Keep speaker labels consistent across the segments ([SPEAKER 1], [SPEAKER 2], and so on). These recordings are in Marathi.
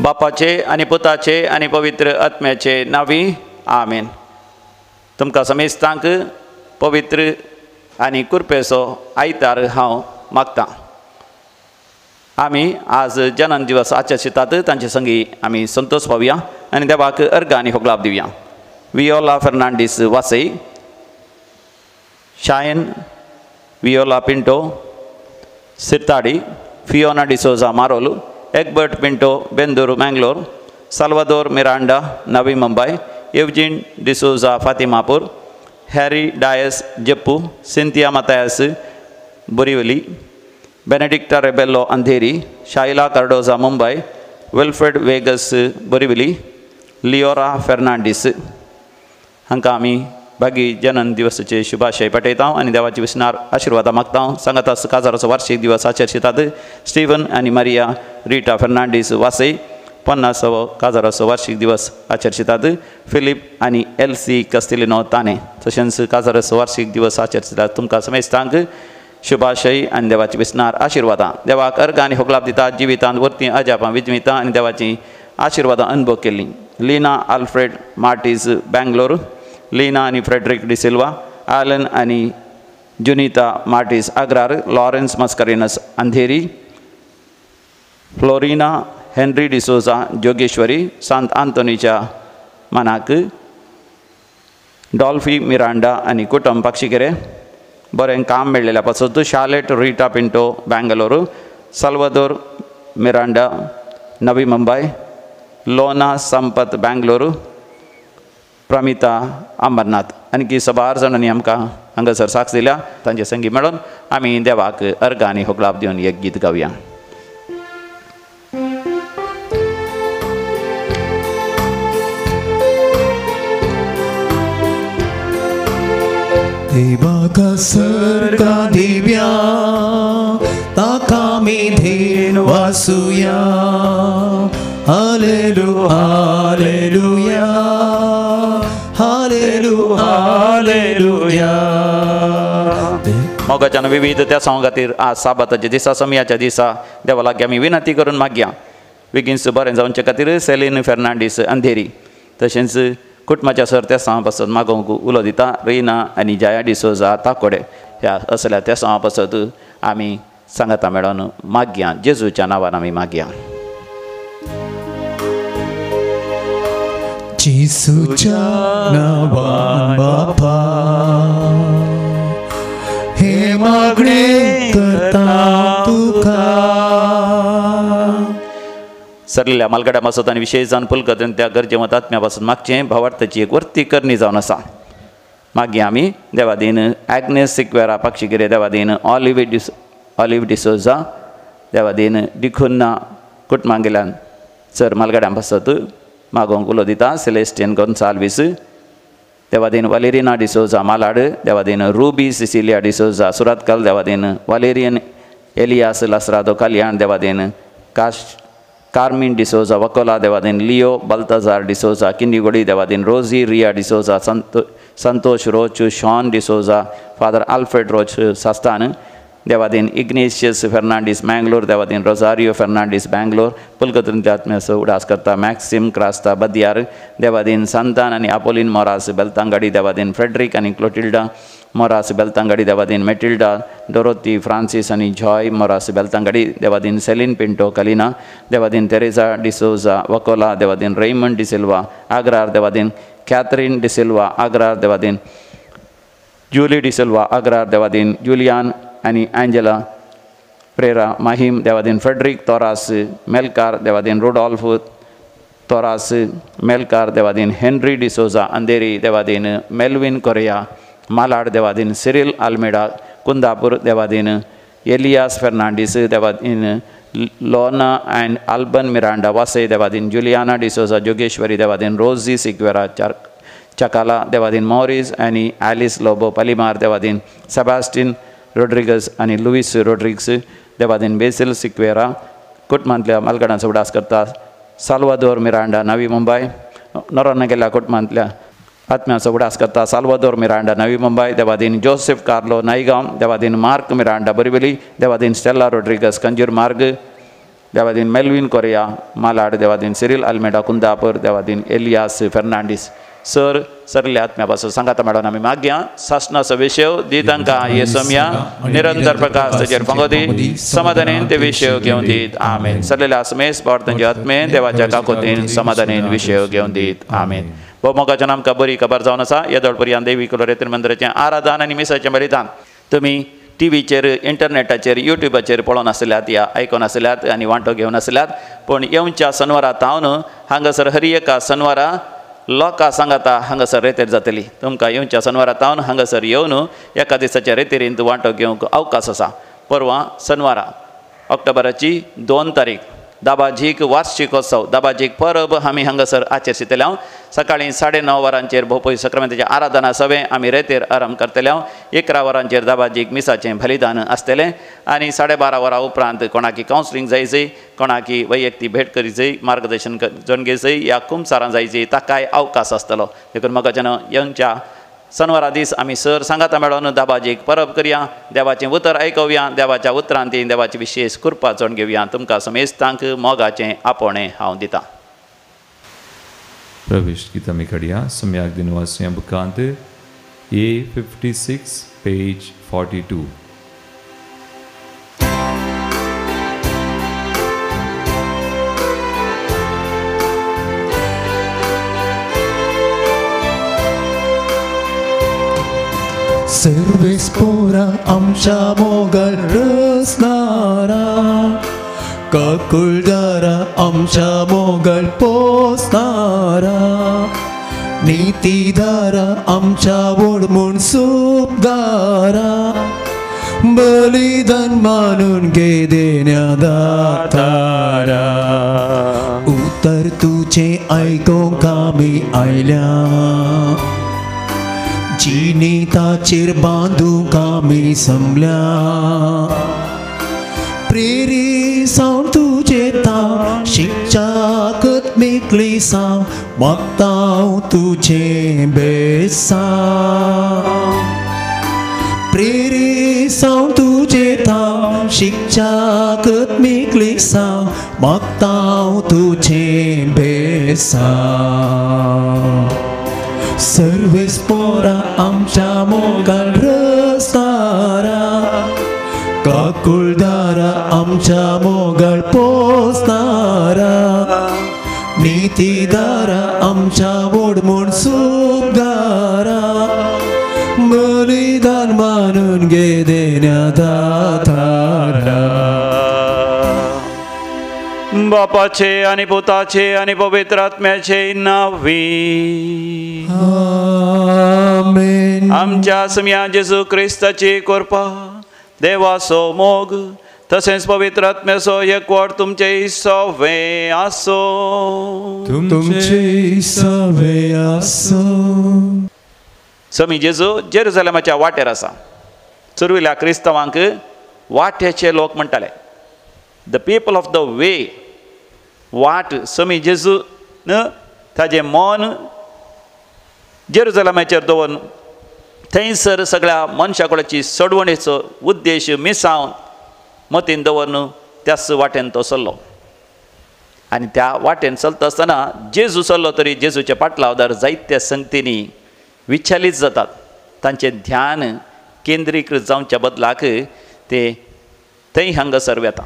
[SPEAKER 1] बापाचे आनी पुताचे आनी पवित्र आत्म्याचे नांवी आमेन. तुमकां समेस्तांक पवित्र आनी कृपेचो आयतार हांव मागतां. आमी आज जनन दिवस आचरतात, तांचे संगी आमी संतोष पावया आनी देवाक अर्घ आनी होगलाप दिवया. वियोला फर्नांडीस वासई, शायन वियोला पिंटो सिरताडी, फियोना डिसोजा मारोलू, एग्बर्ट पिंटो बेंदूर मैंगलोर, साल्वादोर मिरांडा नवी मुंबई, एवजिन डिसोजा फातिमापूर, हैरी डायस जप्पू, सिंथिया मतायस बोरीवली, बेनेडिक्टा रेबेल्लो अंधेरी, शाइला कार्डोजा मुंबई, विल्फ्रेड वेगस बोरीवली, लिओरा फेर्नांडीस हांकां आमी बागी जनन दिवसाचे शुभाशय पठयता आनी देवाची विस्नार आशिर्वाद मागता. सांगातास काजाराचो वार्षिक दिवस आचरतात. स्टीवन आनी मारिया रिटा फेर्नांडीस वासई 50व काजाराचो वार्षिक दिवस आचरतात. फिलीप आनी एलसी कस्तिलिनो ताणे तशेंच काजाराचो वार्षिक दिवस आचरतात. तुमकां समेस्तांक शुभाशय आनी देवाची विस्नार आशिर्वादां. देवाक अर्घ आनी होगलाप दिता. जिवितांत वर्ती अजापां विजमितां आनी देवाची आशिर्वादां अनुभव केल्लीं. लीना आल्फ्रेड मार्टीस बेंगलोर, लीना आनी फ्रेडरिक डिसिल्वा, आलन आनी जुनिता मार्टीस अग्रार, लॉरेन्स मस्करिनस अंधेरी, फ्लोरिना हेनरी डिसोजा जोगेश्वरी, सांत आंतोनीच्या मानाक, डॉल्फी मिरांडा आनी कुटुंब पक्षिकेरे बरें काम मेळ्ळेल्या पासत, शार्लेट रिटा पिंटो बेंगलोर, साल्वादोर मिरांडा नवी मुंबई, लोना संपत बेंगलोर, प्रमिता अंबरनाथ आणखी सबार जाणांनी आमकां हांगासर साक्ष दिल्या. तांचे संगी मेळून आमी देवाक अर्घ आनी होगलाप दिवन एक गीत गावया.
[SPEAKER 2] देवाका सर्गा दिव्या ताका मी धेन वासुया. Hallelujah hallelujah hallelujah hallelujah.
[SPEAKER 1] मोगाच्यान विविध त्या सॉंग खातीर आज साबाताच्या दिसा समयाच्या दिसा देवा लागीं आमी विनंती करून मागया. बेगीनच बरें जावचे खातीर सेलीन फेर्नांडीस अंधेरी तशेंच कुटुंबाच्या सर त्या सांग पासत मागोवंक उलो दिता. रिना आनी जाया डिसोजा ताकोडे ह्या असल्या त्या सांग पासत आमी सांगाता मेळोन मागया. जेजूच्या नांवान आमी मागया.
[SPEAKER 2] जेजूच्या नांवान बापा हे मागणे करता तुका.
[SPEAKER 1] सरलेल्या मालगड्या पासत आनी विशेश जावन पुलकतेन त्या गरजेवंत आत्म्या पासून मागचें भावार्थाची एक वर्ती करणी जावन आसा. मागीर आमी देवादीन ॲग्नेस सिक्वेरा पक्षिगिरे, देवादीन ऑलिव्ह डिसोजा, देवादीन डिखुन्ना कुटुंबां गेल्यान सर मालगड्यां पासत मागोवंक उलो दिता. सेलेस्टियन गोन्साल्वीस, देवादीन वालेरिना डिसोजा मालाड, देवादीन रूबी सिसिलिया डिसोजा सुरतकल, देवादीन वालेरियन एलियास लासरादो कल्याण, देवादीन कार्मिन डिसोजा वकोला, देवादीन लिओ बल्ताजार डिसोजा किंडीगोडी, देवादीन रोजी रिया डिसोजा संतोष रोच, शॉन डिसोजा, फादर आल्फ्रेड रोच सास्तान, देवादीन इग्नेशियस फेर्नांडीस मैंगलोर, देवादीन रोजारियो फेर्नांडीस बेंगलोर, पुलकतून आत्म्याचो उडास करता. मॅक्सिम क्रास्ता बदियार, देवादीन संतान आनी आपोलिन मोरास बेलतांगाडी, देवादीन फ्रेडरिक आनी क्लोटिल्डा मोरास बेलतांगाडी, देवादीन मेटिल्डा डोरोथी फ्रांसीस आनी जॉय मोरास बेलतांगाडी, देवादीन सेलीन पिंटो कलिना, देवादीन तेरेजा डिसोजा वकोला, देवादीन रेमंड डिसिल्वा आग्रार, देवादीन कॅथरीन डिसिल्वा आग्रार, देवादीन जूली डिसिल्वा आग्रार, देवादीन जुलियान आनी एंजेला प्रेरा माहीम, देवादीन फ्रेडरिक तोरास मेलकार, देवादीन रुडॉल्फ तोरास मेलकार, देवादीन हेनरी डिसोजा अंधेरी, देवादीन मेल्विन कोरिया मालाड, देवादीन सिरिल आल्मेडा कुंदापूर, देवादीन एलियास फेर्नांडीस, देवादीन लोना एंड अल्बन मिरांडा वासई, देवादीन जुलियाना डिसोजा जोगेश्वरी, देवादीन रोजी सिक्वेरा चकाला, देवादीन मॉरिस आनी ॲलिस लोबो पलिमार, देवादीन सेबास्टिन रोड्रिगस आनी लुईस रोड्रिग्स, देवादीन बेसिल सिक्वेरा कुटुंबांतल्या मालगड्यांचो उडास करता. साल्वादोर मिरांडा नवी मुंबई, नोरोन गेल्या कुटुंबांतल्या आत्म्याचो उडास करता. साल्वादोर मिरांडा नवी मुंबई, देवादीन जोसेफ कार्लो नायगांव, देवादीन मार्क मिरांडा बोरिवली, देवादीन स्टेला रोड्रिगस कंजूर मार्ग, देवादीन मेल्विन कोरिया मालाड, देवादीन सिरिल अल्मेडा कुंदापूर, देवादीन एलियास फेर्नांडीस सर सरले आत्म्यापासून सांगाता मेळोन आमी मागया शासनाचो विशय दी तांकां येसोम्या निरंतर प्रकाश ताचेर पंगोदी समाधानेन ते विशय घेवन दीत आमेन. सरलेल्या आसमेस बावडतांचे आत्मेन देवाच्या काकुतीन समाधानेन विशय घेवन दीत आमेन. मोगाच्या आमकां बरी खबर जावन आसा. येदोळ पर्यंत देवी कुलोरेतीन मंदिराचें आराधन आनी मिसाचें बलिदान तुमी टीव्हीचेर इंटरनेटाचेर युट्यूबाचेर पळोवन आसल्यात या आयकून आसल्यात आनी वांटो घेवन आसल्यात. पूण येवच्या शनवारा तावन हांगासर हर एका शनवारा लोकां सांगाता हांगासर रेतेर जातली. तुमकां येवच्या शनवारा तावन हांगासर येवन एका दिसाच्या रेतेरीन वांटो घेवंक अवकाश आसा. परवां शनवारा ऑक्टोबराची 2 तारीख दाबाजीक वार्षिकोत्सव दाबाजीक परब आमी हांगासर आचरतले. सकाळीं 9:30 वरांचेर भोवपळी सक्रामेंताचें आराधना सवें आमी रेतेर आरंभ करतले. 11 वरांचेर दाबाजीक मिसाचें बलिदान आसतलें आनी 12:30 वरां उपरांत कोणाकी कावन्सिलींग जायची, कोणाकी वैयक्तीक भेट करीची, मार्गदर्शन जावन घेवचें या कुमसारां जायची ताकाय अवकाश आसतलो. देखून म्हाका येवच्या शनवारा दीस आमी सर सांगाता मेळोन दाबाजीक परब करया, देवाचें उतर आयकुया, देवाच्या उतरांती देवाची विशेष कृपा जावन घेवया. तुमकां समेस्तांक मोगाचें आपोणें हांव दितां.
[SPEAKER 3] प्रवेश गीत आमी काडया. सम्याक दिनवासियां बुकांत A56 पेज 42.
[SPEAKER 2] सर्वेस पोरा आमच्या मोगाल रचणारा, काकुळदारा आमच्या मोगाल पोसणारा, नीतीदारा आमच्या वडमूण सुपदारा, बलिदान मानून घे देण्या दातारा. उतर तुझे आयकोंक आमी आयल्या, जिनिताचेर बांदूंक आमी समल्या. प्रेरी सावन तुजे तां शिक्षाकत मेकली साव मागतां तुजें बेसां. प्रेरी सावन तुजे तां शिक्षाकत मेकली साव मागतां तुजें बेसां. सर्वेस पोरा आमच्या मोगाल रचणारा, काकुळदारा आमच्या मोगाल पोसणारा, नीतीदारा आमच्या वडमूण सुपदारा, बलिदान मानून घे देण्या दातारा.
[SPEAKER 1] बापाचे आनी पुताचे आनी पवित्र आत्म्याचे नावी
[SPEAKER 2] आमेन.
[SPEAKER 1] आमच्या सम्या जेजू क्रिस्ताची कृपा, देवाचो मोग तसेच पवित्र आत्म्याचो एकवट तुमचे सवे आसो.
[SPEAKER 2] तुमचे सवे आसो.
[SPEAKER 1] समी जेजू जेरुसलेमाच्या वाटेर आसा. चुरविल्या क्रिस्तावांक वाट्याचे लोक म्हणटाले. द पीपल ऑफ द वे. वाट समी जेजून ताजें मन जेरुसलेमाचेर दवरून थंयसर सगळ्या मनशाकुळाची सोडवणेचो उद्देश मिसावन मतीन दवरून त्याच वाटेन तो चल्लो. आनी त्या वाटेन चलता आसतना जेजू चल्लो तरी जेजूच्या पाटलावार जायत्या संगतींनी विचलीत जातात. तांचें ध्यान केंद्रीकृत जावच्या बदलाक ते थंय हांगासर वेता.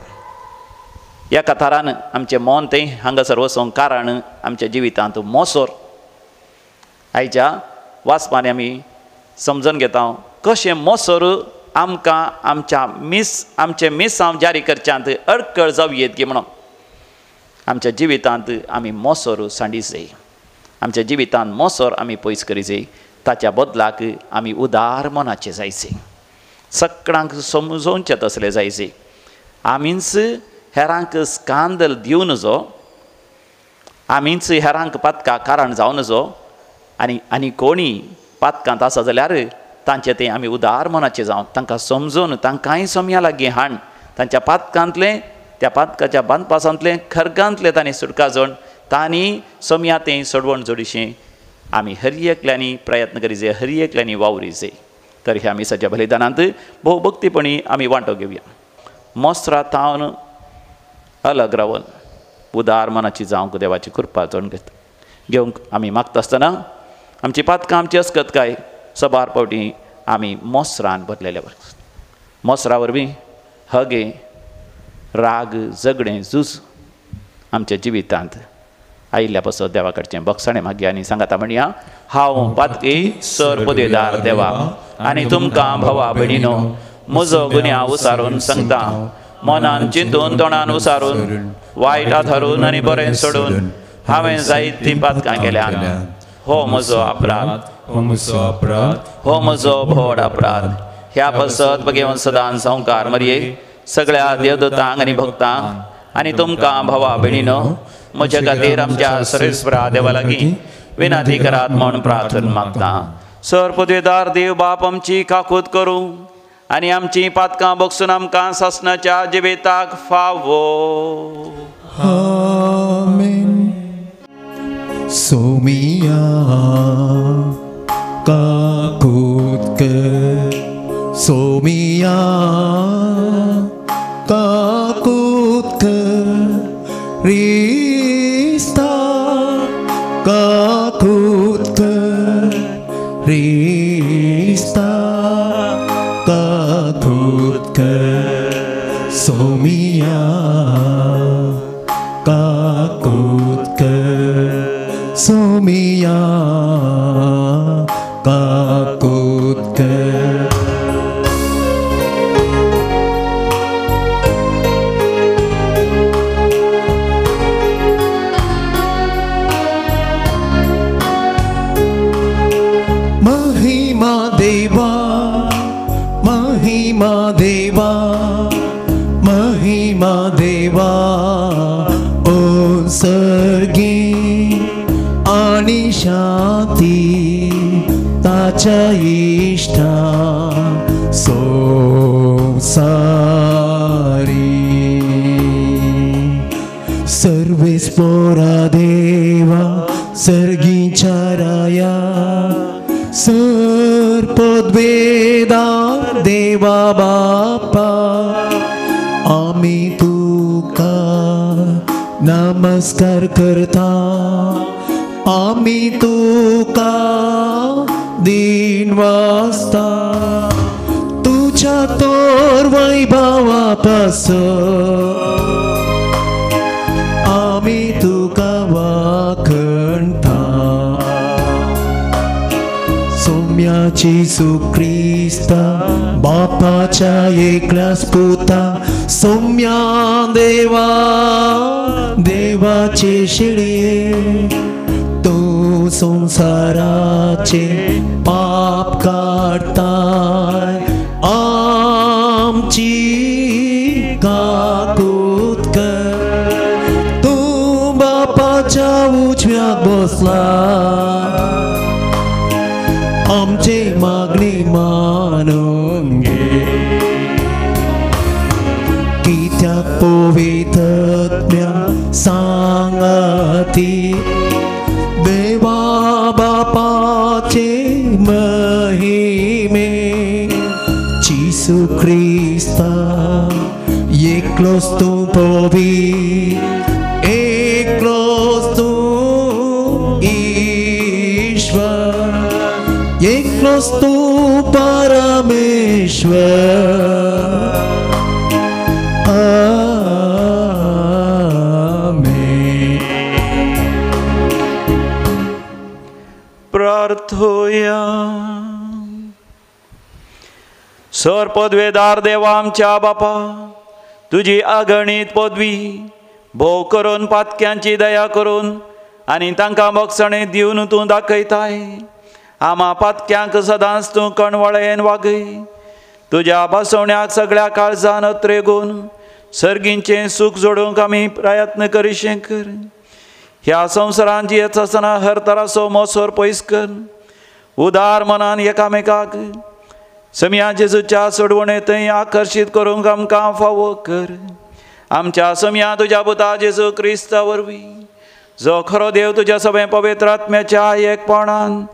[SPEAKER 1] एका तरान आमचें मन थंय हांगासर वचोंक कारण आमच्या जिवितांत मोसोर. आयच्या वाचपांनी आमी समजून घेता कशें मोसोर आमकां आमचे मिसांव जारी करच्यांत अडखळ जावं की म्हणून. आमच्या जिवितांत आमी मोसोर सांडी जाय. आमच्या जिवितांत मोसोर आमी पयस करी जाय. ताच्या बदलाक आमी उदार मनाचे जायचे. सगळ्यांक समजोवचें तसले जायचे. आमीच हेरांक स्कांदल दिवन जो, आमीच हेरांक पातका कारण जावन जो, आनी कोणी पातकांत आसा जाल्यार तांचे तें आमी उदार मनाचे जावन तांकां समजून तांकांय सोम्या लागीं हाड. तांच्या पातकांतलें त्या पातकाच्या बांदपासांतलें खरगांतलें तांणी सुटका जोड तांणी सोम्या तें सोडवण जोडिशें आमी हर एकल्यांनी प्रयत्न करी जाय. हर एकल्यांनी वावरी जाय. तर ह्या मिसाच्या बलिदानांत भोव भक्तीपणी आमी वांटो घेवया. मोस्त्रां तावन अलग रावन उदार मनाची जावंक देवाची कृपा जोडून घेवंक आमी मागता आसतना आमची पातकां आमची असकत काय सबार पावटी आमी मोसरान बदलेल्या बरें मोसरा वरवीं हगे राग झगडें झूज आमच्या जिवितांत आयिल्ल्या पासत देवा कडचें बक्षणें मागया आनी सांगाता म्हणया हांव पातकी सर पदवेदार देवा आनी तुमकां भवा भयणीनो म्हजो गुन्यांव उसारून सांगता मनान चिंतून तोंडान उसारून वायटांत हारून आनी बरें सोडून हांवें जायतीं पातकां केल्यात हो म्हजो अपराध
[SPEAKER 2] हो म्हजो अपराध
[SPEAKER 1] हो म्हजो भोड अपराध ह्या पासत भगेवन सदां संवकार मरये सगळ्या देवदूतांक आनी भक्तांक आनी तुमकां भवा भयणीनो म्हजे खातीर आमच्या सर्वेस्परा देवा लागीं विनाती करात म्हूण प्रार्थना मागता सर पदवेदार देव बाप आमची काकूत करूं आनी आमची पातकां बगसून आमकां सासणाच्या जिविताक फावो
[SPEAKER 2] आमेन सोमिया काकूत कर सोमिया काकूत कर रिस्ता काकूत कर रिस्ता काकूत कर सोमिया काकूत कर सोमिया काकूत कर महिमा देवा महिमा देवा महिमा देवा ओ सर्गी आणि शांती ताच्या इष्टा संसारी सर्वेस्परा देवा सर्गीच्या राया सर पदवेदार देवा बापा आमी तुका नमस्कार करता आमी तुका दिन वाजता तुझ्या तोर वैभवा पासत आमी तुका वाखणटा सौम्याची सुक्रिस्ता बापाच्या एकल्याच पुता सौम्या देवा देवाचे शिडये तू संसाराचे पाप काढताय आमची काकूत कर तू बापाच्या उजव्यात बसला आमचे मागणी मानून घे कित्याक पवित्रज्ञ सांगती देवा बापाचे महिमे जिसू ख्रिस्ता एकलोच तू पवित्र एकलोच तू ईश्वर एकलोच तू परमेश्वर आमेन
[SPEAKER 1] प्रार्थोया सर पदवेदार देवा आमच्या बापा तुजी अगणित पदवी भोव करून पातक्यांची दया करून आनी तांकां बक्षणें दिवन तूं दाखयताय आमा पातक्यांक सदांच तूं कणवळेन वागय तुज्या बसवण्याक सगळ्या काळजान अत्रेगून सर्गींचें सूख जोडूंक आमी प्रयत्न करीशें कर ह्या संवसारांत जियेत आसतना हर तरासो मोसोर पयस कर उदार मनान एकामेकाक समिया जेजूच्या सोडवणे थंय आकर्शीत करूंक आमकां फावो कर आमच्या समिया तुज्या पुता जेजू क्रिस्ता वरवीं जो खरो देव तुज्या सगळे पवित्र आत्म्याच्या एकपणान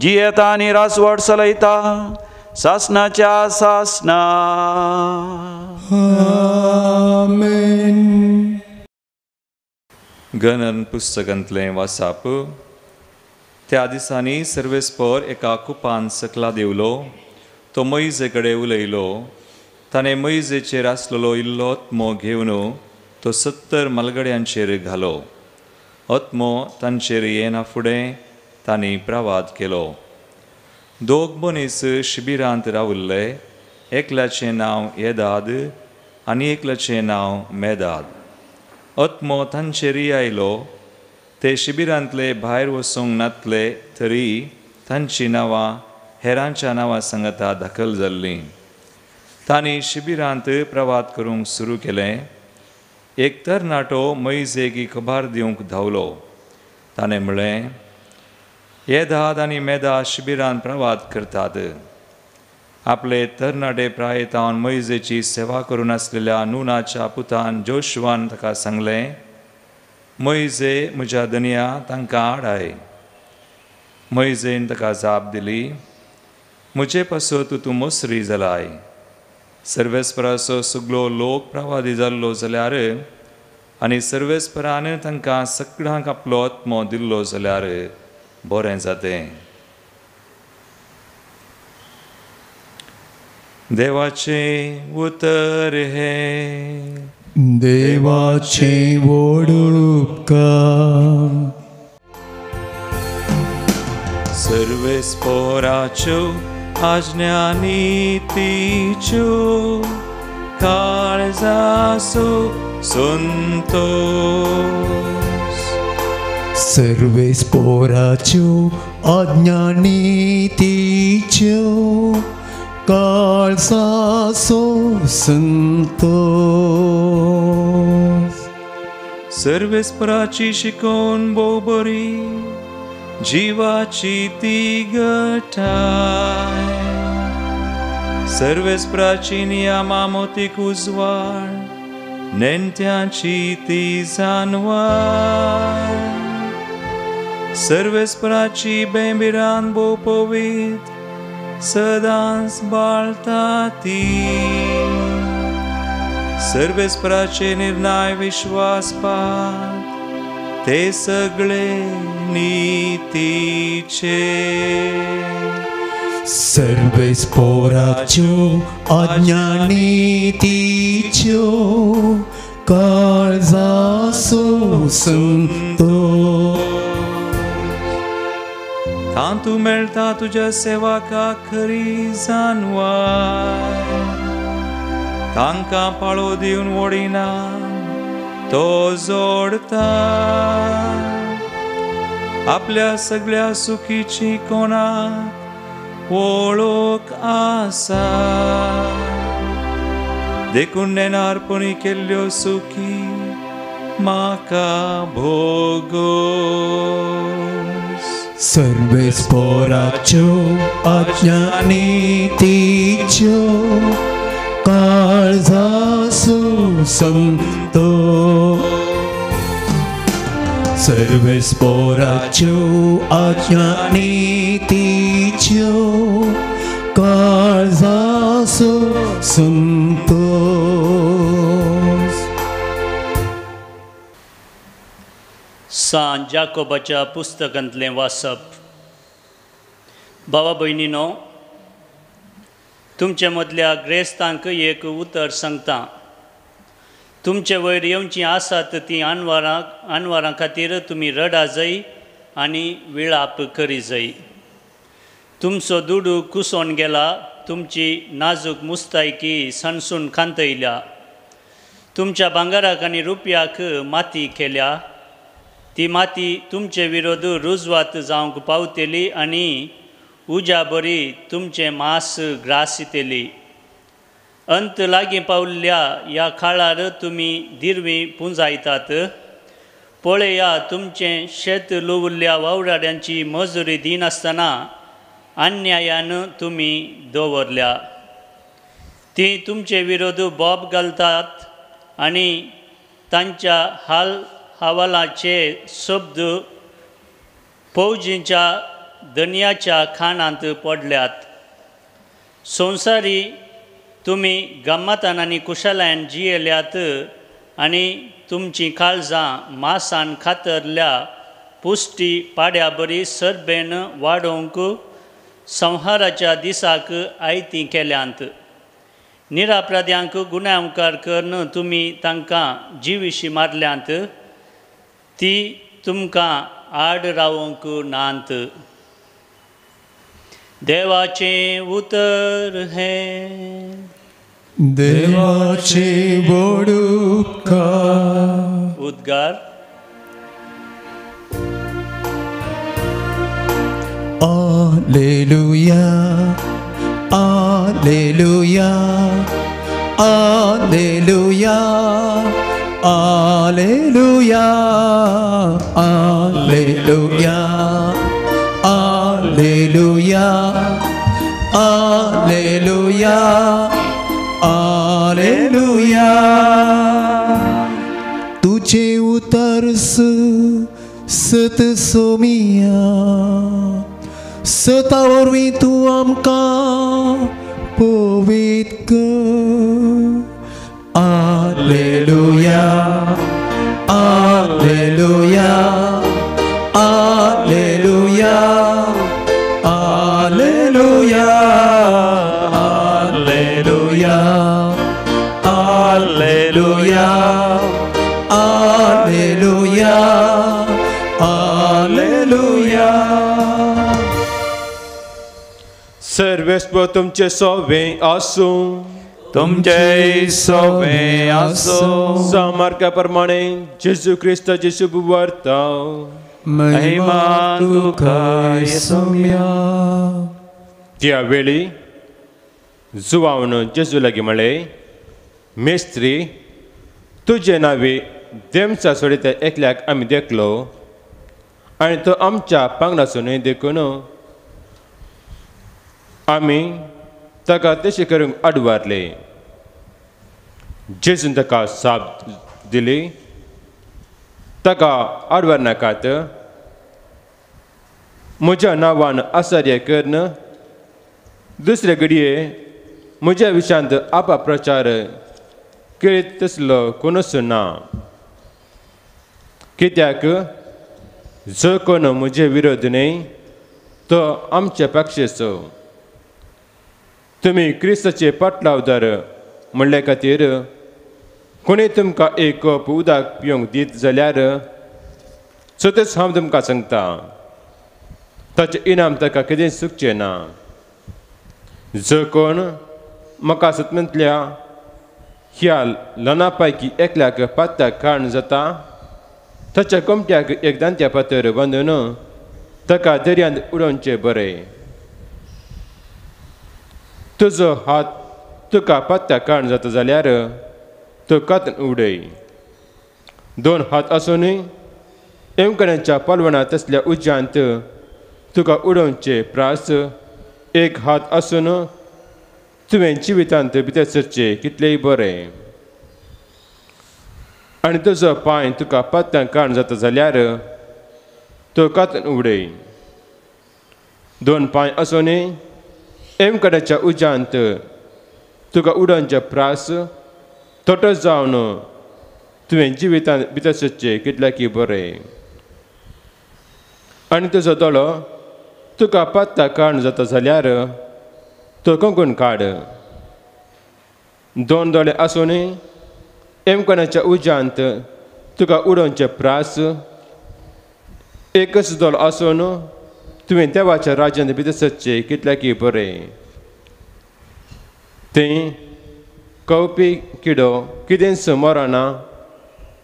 [SPEAKER 1] जियेता आनी रासवट चलयता सासनाच्या सासना.
[SPEAKER 2] आमेन.
[SPEAKER 3] गणन पुस्तकांतलें वाचप. त्या दिसांनी सर्वेस्पर एका कुपान सकला देवलो. तो मैजे कडेन उलयलो. ताणें मैजेचेर आसलेलो इल्लो आत्मो घेवन तो 70 मलगड्यांचेर घालो. आत्मो तांचेर येना फुडें तांणी प्रवाद केलो. 2 मनीस शिबिरांत रावल्ले. एकल्याचें नांव येदाद आनी एकल्याचें नांव मेदाद. आत्मो तांचेर आयलो. ते शिबिरांतले भायर वचूंक नातले तरी तांची नांवां हेरांच्या नांवां सांगता दाखल जाल्लीं. तांणी शिबिरांत प्रवाद करूंक सुरू केलें. एक तरणाटो मैजेक खबर दिवंक धांवलो. ताणें म्हळें, येदाद आनी मेदाद शिबिरांत प्रवाद करतात. आपले तरणाटे प्रायेतावन मैजेची सेवा करून आसलेल्या नूनाच्या पुतान जोशुआन ताका सांगलें, मैजे म्हज्या धनया तांकां आडाय. मैजेन ताका जाप दिली, म्हजे पासत तूं मोसरी जालाय. सर्वेस्पराचो सगळो लोक प्रवादी जाल्लो जाल्यार आनी सर्वेस्परान तांकां सगळ्यांक आपलो आत्मो दिल्लो जाल्यार बरें जातें. देवाचे उतर हे.
[SPEAKER 2] देवाचे व्हड उपकार.
[SPEAKER 3] सर्वेस्पराच्यो आज्ञा नितीच्यो काळजाचो संतोष.
[SPEAKER 2] सर्वेस्पराच्यो आज्ञा नितीच्यो काळजाचो संतोष.
[SPEAKER 3] सर्वेस्पराची शिकोवन भोव बरी जिवाची ती घटाय. सर्वेस्पराची नियमा मोतीक उजवाड नेणट्यांची ती जानवार. सर्वेस्पराची बेंबिरान भोव पवित्र सदांच बाळता ती. सर्वेस्पराचे निर्णय विश्वासपात ते सगळे नीतीचे.
[SPEAKER 2] सर्वेस्पराच्यो आज्ञा नितीच्यो काळजाचो संतोष.
[SPEAKER 3] तांतू मेळटा तुज्या सेवाकाक खरी जानवार. तांकां पाळो दिवन वडिना तो जोडता. आपल्या सगळ्या सुखीची कोणाक वळख आसा. देखून नेनारपणी केल्ल्यो सुखी म्हाका भोगोस.
[SPEAKER 2] सर्वेस्पराच्यो आज्ञा नितीच्यो काळजाचो संतोष. सर्वेस्पराच्यो आज्ञा नितीच्यो काळजाचो संतोष.
[SPEAKER 4] सांत जाकोबाच्या पुस्तकांतलें वाचप. भावा भयणीनो, तुमचे मदल्या ग्रेस्तांक एक उतर सांगता. तुमचे वयर येवची आसात ती आनवारां खातीर तुमी रडा जाय आनी विळाप करी जाय. तुमचो दुडू कुसोन गेला. तुमची नाजूक मुस्तायकी सणसून खांतयल्या. तुमच्या भांगराक आनी रुपयाक माती केल्या. ती माती तुमचे विरोध रुजवात जावंक पावतेली आनी उज्या बरी तुमचे मांस ग्रासितेली. अंत लागीं पावल्ल्या ह्या काळार तुमी दिरवीं पुंजायतात. पळया, तुमचें शेत लुवल्ल्या वावराड्यांची मजुरी दिनासतना अन्यायान तुमी दवरल्या. ती तुमचे विरोध बोब घालतात आनी तांच्या हवालाचे शब्द फौजींच्या दनयाच्या खाणांत पडल्यात. संवसारी तुमी गम्मतान आनी कुशलायन जियेल्यात आनी तुमची काळजां मांसान खातरल्या पुश्टी पाड्या बरी सरबेन वाडोवंक संहाराच्या दिसाक आयती केल्यांत. निरापराध्यांक गुन्यांवकार करन तुमी तांकां जिविशी मारल्यांत. ती तुमकां आड रावोंक नांत. देवाचें उतर हें
[SPEAKER 2] देवाचे व्हड उपकार.
[SPEAKER 4] उद्गार.
[SPEAKER 2] Alleluia, Alleluia, Alleluia, Alleluia, Alleluia, Alleluia, Alleluia, Alleluia. तुझे उतरस सत सोमिया, सता वरवीं तूं आमकां पवित कर. Alleluia, Alleluia, Alleluia, Alleluia, Alleluia, Alleluia, Alleluia, Alleluia.
[SPEAKER 5] सर्वेस्व तुमचे सोवे आसूं.
[SPEAKER 1] तुमचे सोवे आसूं.
[SPEAKER 5] सामर्थ्या प्रमाणे जेजू क्रिस्त जेजू बुवार्ता.
[SPEAKER 2] महिमा तुका येसुया.
[SPEAKER 5] त्या वेळी जुवावन जेजू लागीं म्हळें, मेस्त्री, तुजे नावे देमचा सोडिता एकल्याक आमी देखलो आनी तो आमच्या पांगडासूनय देखून आमी ताका तशें करूंक आडवारले. जेजून ताका साप दिली, ताका आडवार नाकात. म्हज्या नांवान आसार्य करन. दुसरे घडये म्हज्या विशयांत आपा प्रचार करीत तसलो कोणूच ना. कित्याक जो कोण म्हजे विरोध न्हय तो आमच्या पक्षाचो. तुमी क्रिस्ताचे पाटलावदार म्हणले खातीर कोणी तुमकां एक कप उदक पिवंक दीत जाल्यार सतत हांव तुमकां सांगता, ताचें इनाम ताका कितें चुकचें ना. जो कोण म्हाका सतमंतल्या ह्या ल्हाना पैकी एकल्याक पात्याक काण जाता, ताच्या कोमट्याक एक दांत्या फातर बांदून ताका दर्यांत उडोवचें बरें. तुजो हात तुका पात्याक काण जाता जाल्यार तो कातून उडय. दोन हात आसूनय एमकड्यांच्या पालवणांत तसल्या उज्यांत तुका उडोवचें प्रास एक हात आसून तुवें जिवितांत भितर सरचें कितलेंय बरें. आनी तुजो पांय तुका पात्यांक काण जाता जाल्यार तो कातून उडय. दोन पांय आसूनय एमकड्याच्या उज्यांत तुका उडोवचें प्रास तोटो जावन तुवें जिवितांत भितर सरचें कितल्याकी बरें. आनी तुजो दोळो तुका पात्याक काण जाता जाल्यार तो कोंकून काड. दोन दोळे आसूनय एमकड्याच्या उज्यांत तुका उडोवचें प्रास एकच दोळो आसून तुवें देवाच्या राज्यांत भितर सरचें कितल्याकी बरें. तें कवपी किडो कितेंच मरना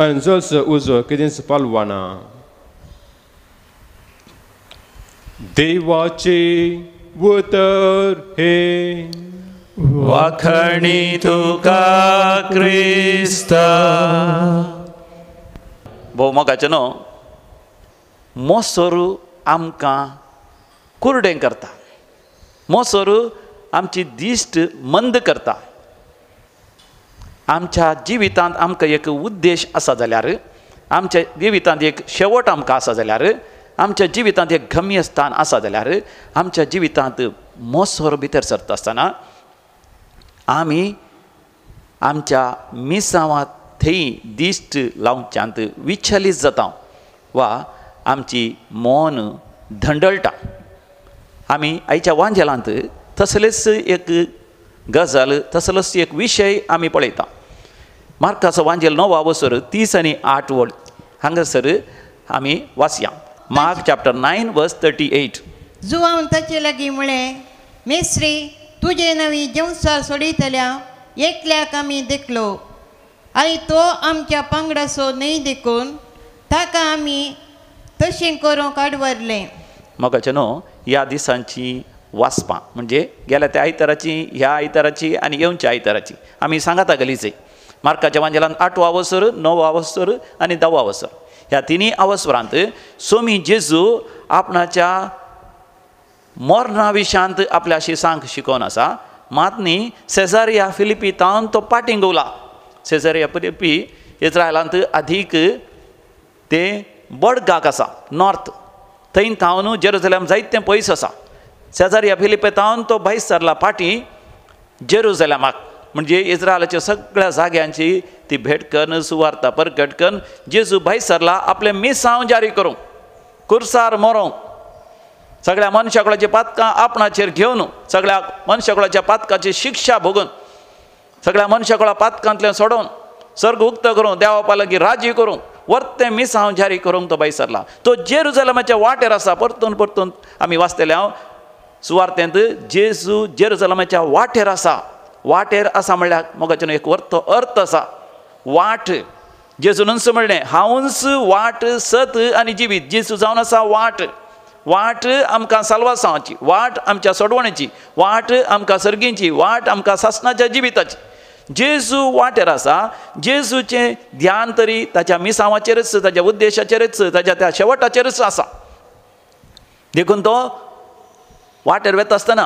[SPEAKER 5] आनी जळस उजो कितेंच पालवना. देवाचे उतर हे
[SPEAKER 1] वाखणी तुका क्रिस्ता. भोव मोगाचें न्हू, मोसोर आमकां कुरडें करता. मोसोर आमची दिश्ट मंद करता. आमच्या जिवितांत आमकां एक उद्देश आसा जाल्यार, आमच्या जिवितांत एक शेवट आमकां आसा जाल्यार, आमच्या जिवितांत एक गम्यस्थान आसा जाल्यार, आमच्या जिवितांत मोसोर भितर सरता आसतना आमी आमच्या मिसांवां थंय दिश्ट लावच्यांत विचलीत जाता वा आमची मन धंडळटा. आमी आयच्या वांजेलांत तसलेच एक गजाल तसलोच एक विशय आमी पळयता. मार्काचो वांजेल 9 वसर 30 आनी 8 वळ हांगासर आमी वाचया. मार्क चॅप्टर 9 वर्स 38.
[SPEAKER 6] जुवान ताचे लागीं म्हळें, मेस्त्री, तुजे नवी जेवसार सोडितल्या एकल्याक आमी देखलो आनी तो आमच्या पंगडाचो न्हय देखून ताका आमी तशें करूंक आडवरलें.
[SPEAKER 1] मोगाचें न्हू ह्या दिसांची वाचपां म्हणजे गेल्या त्या आयताराची, ह्या आयताराची आनी येवच्या आयताराची आमी सांगाता गलीचे. मार्काच्या वांजेलांत 8 वसर 9 वसर आनी 10 वसर ह्या तिनी अवसरांत सोमी जेजू आपणाच्या मरणा विशांत आपल्याशी सांग शिकोवन आसा. मात न्ही सेजारिया फिलिपी तावन तो पाटींग उला. सेजारिया फिलिपी इस्रायलांत अधिक ते बडगाक आसा नॉर्थ, थंय तावन जेरुसलेम जायतें पयस आसा. सेजारिया फिलिपी तावन तो भायर सरला पाटी जेरुसलेमाक, म्हणजे इस्रायलाच्या सगळ्या जाग्यांची ती भेट करून सुवार्ता परगट करून जेजू भायर सरला आपले मिसांव जारी करूंक, कुर्सार मरोंक, सगळ्या मनशाकुळाची पातकां आपणाचेर घेवन, सगळ्या मनशाकुळाच्या पातकाची शिक्षा भोगून, सगळ्या मनशाकुळा पातकांतल्यान सोडून सर्ग उक्त करूं, देवापा लागीं राजी करूं, वर्तें मिसांव जारी करूंक तो भायर सरला. तो जेरुसलेमाच्या वाटेर आसा. परतून परतून आमी वाचतले हांव सुवार्तेंत जेजू जेरुसलेमाच्या वाटेर आसा. वाटेर आसा म्हणल्यार मोगाचें एक अर्थ आसा. वाट जेजूनच म्हणलें, हांवूच वाट सत आनी जिवीत. जेजू जावन आसा वाट. वाट आमकां साल्वासांवाची, वाट आमच्या सोडवणेची, वाट आमकां सर्गीची, वाट आमकां सासणाच्या जिविताची. जेजू वाटेर आसा. जेजूचें ध्यान तरी ताच्या मिसांवाचेरच, ताच्या उद्देशाचेरच, ताच्या त्या शेवटाचेरच आसा. देखून तो वाटेर वता आसतना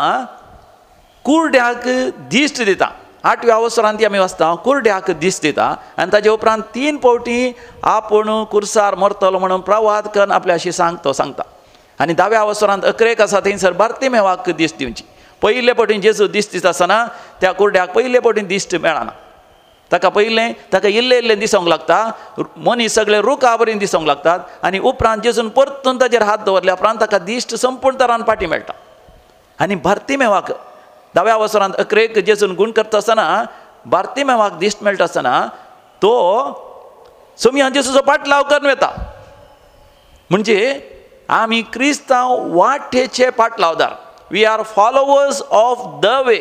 [SPEAKER 1] कुरड्याक दिश्ट दिता. 8व्या वसरांत आमी वाचता कुरड्याक दिश्ट दिता आनी ताजे उपरांत 3 फावटी आपूण कुर्सार मरतलो म्हणून प्रवाद करून आपल्याशी तो सांगता. आनी 10व्या वसरांत 11 आसा थंयसर बार्तिमेवाक दिश्ट दिवची. पयले फावटीन जेजू दिश्ट दिता आसतना त्या कुरड्याक पयले फावटीन दिश्ट मेळना. ताका पयलें ताका इल्लें दिसोंक लागता, मनीस सगळे रुखाबरीन दिसोंक लागतात आनी उपरांत जेजून परतून ताचेर हात दवरल्या उपरांत ताका दिश्ट संपूर्ण तरान पाटी मेळटा. आनी बार्तिमेवाक 10व्या वसरांत 11 जेजून गूण करता आसतना बार्तिमेवाक दिश्ट मेळटा आसतना तो सोमियान जेजूचो पाटलाव करून वता. म्हणजे आमी क्रिस्तांव वाटेचे पाटलावदार. We are followers of the way.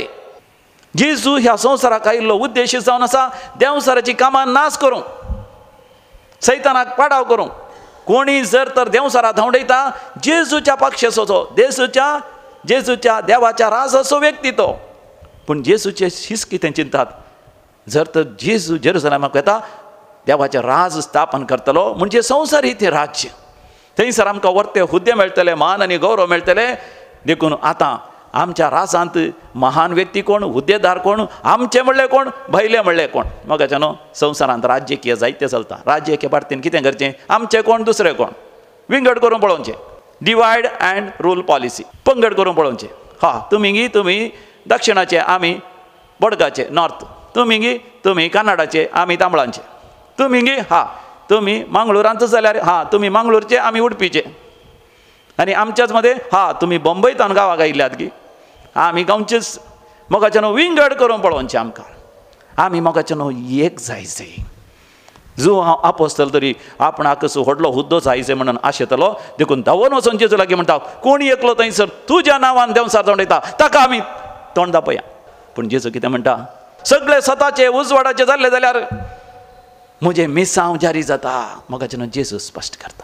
[SPEAKER 1] जेजू ह्या संवसाराक आयिल्लो उद्देश जावन आसा देंवसाराची कामां नाश करूंक, सैतानाक पाडाव करूंक. कोणी जर तर देंवसारा धांवडयता जेजूच्या पक्षाचो, जेजूच्या देवाच्या राजाचो व्यक्ती तो. पूण जेजूचे शिस कितें चिंतात, जर तर जेजू जेरुसलेमाक येता देवाचें राज स्थापन करतलो म्हणजे संवसारी ते राज्य. थंयसर आमकां वर्ते हुद्दे मेळटले, मान आनी गौरव मेळटले. देखून आतां आमच्या राजांत महान व्यक्ती कोण, हुद्देदार कोण, आमचे म्हणलें कोण, भायले म्हणलें कोण. मोगाचें न्हू संवसारांत राजकीय जायते चलता. राजकीय पार्टीन कितें करचें, आमचें कोण दुसरें कोण, विंगड करून पळोवचें. डिवायड अँड रूल पॉलिसी, पंगड करून पळोवचें. तुमी दक्षिणाचे, आमी बडगाचे नॉर्थ, तुमी कन्नडाचे, आमी तांबळांचे, तुमी मंगळुरांत जाल्यार तुमी मंगळूरचे, आमी उडपीचे. आनी आमच्याच मध्ये तुमी बंबयतान गांवाक आयिल्ल्यात गी, आमी गांवचेच. मोगाचें न्हू विंगड करून पळोवचें आमकां. आमी मोगाचें न्हू एक जायचे. जो हांव आपोस्तल तरी आपणाक व्हडलो हुद्दो जायचे म्हणून आशेतलो. देखून धांवून वचून जेजू लागीं म्हणटा, कोण एकलो थंयसर तुज्या नांवान देंवसार धांवडयता ताका आमी तोंड दापया. पूण जेजू कितें म्हणटा, सगळे स्वताचे उजवाडाचे जाल्ले जाल्यार म्हजे मिसांव जारी जाता. मोगाचें न्हू जेजू स्पश्ट करता.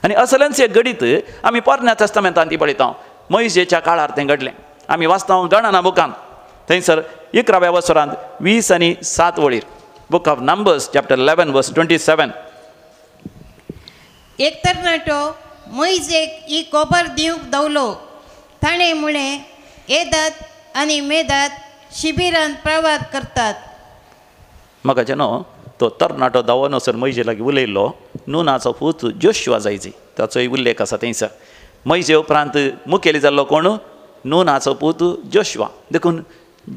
[SPEAKER 1] आनी असलेंच एक गडीत आमी पोरण्या तेस्तामेंतांत ती पळयता. मोइशेच्या काळार तें घडलें. आमी वाचता गणना बुकांत थंयसर 11व्या वसरांत 20 आनी 7 वळीर. बुक ऑफ नंबर्स चॅप्टर 11 वर्स 27.
[SPEAKER 6] एक तरणाटो मोइजेक ही खबर दिवंक दवलो. ताणें म्हळें, येतात आनी मेदात शिबिरांत प्रवाद करतात.
[SPEAKER 1] मोगाचें न्हू तो तरणाटो धांवून वचून मोइशे लागीं उलयल्लो. नूनाचो पूत जोशुआ जायची, ताचोय उल्लेख आसा थंयसर. मोइशे उपरांत मुखेली जाल्लो कोण, नूनाचो पूत जोशुआ. देखून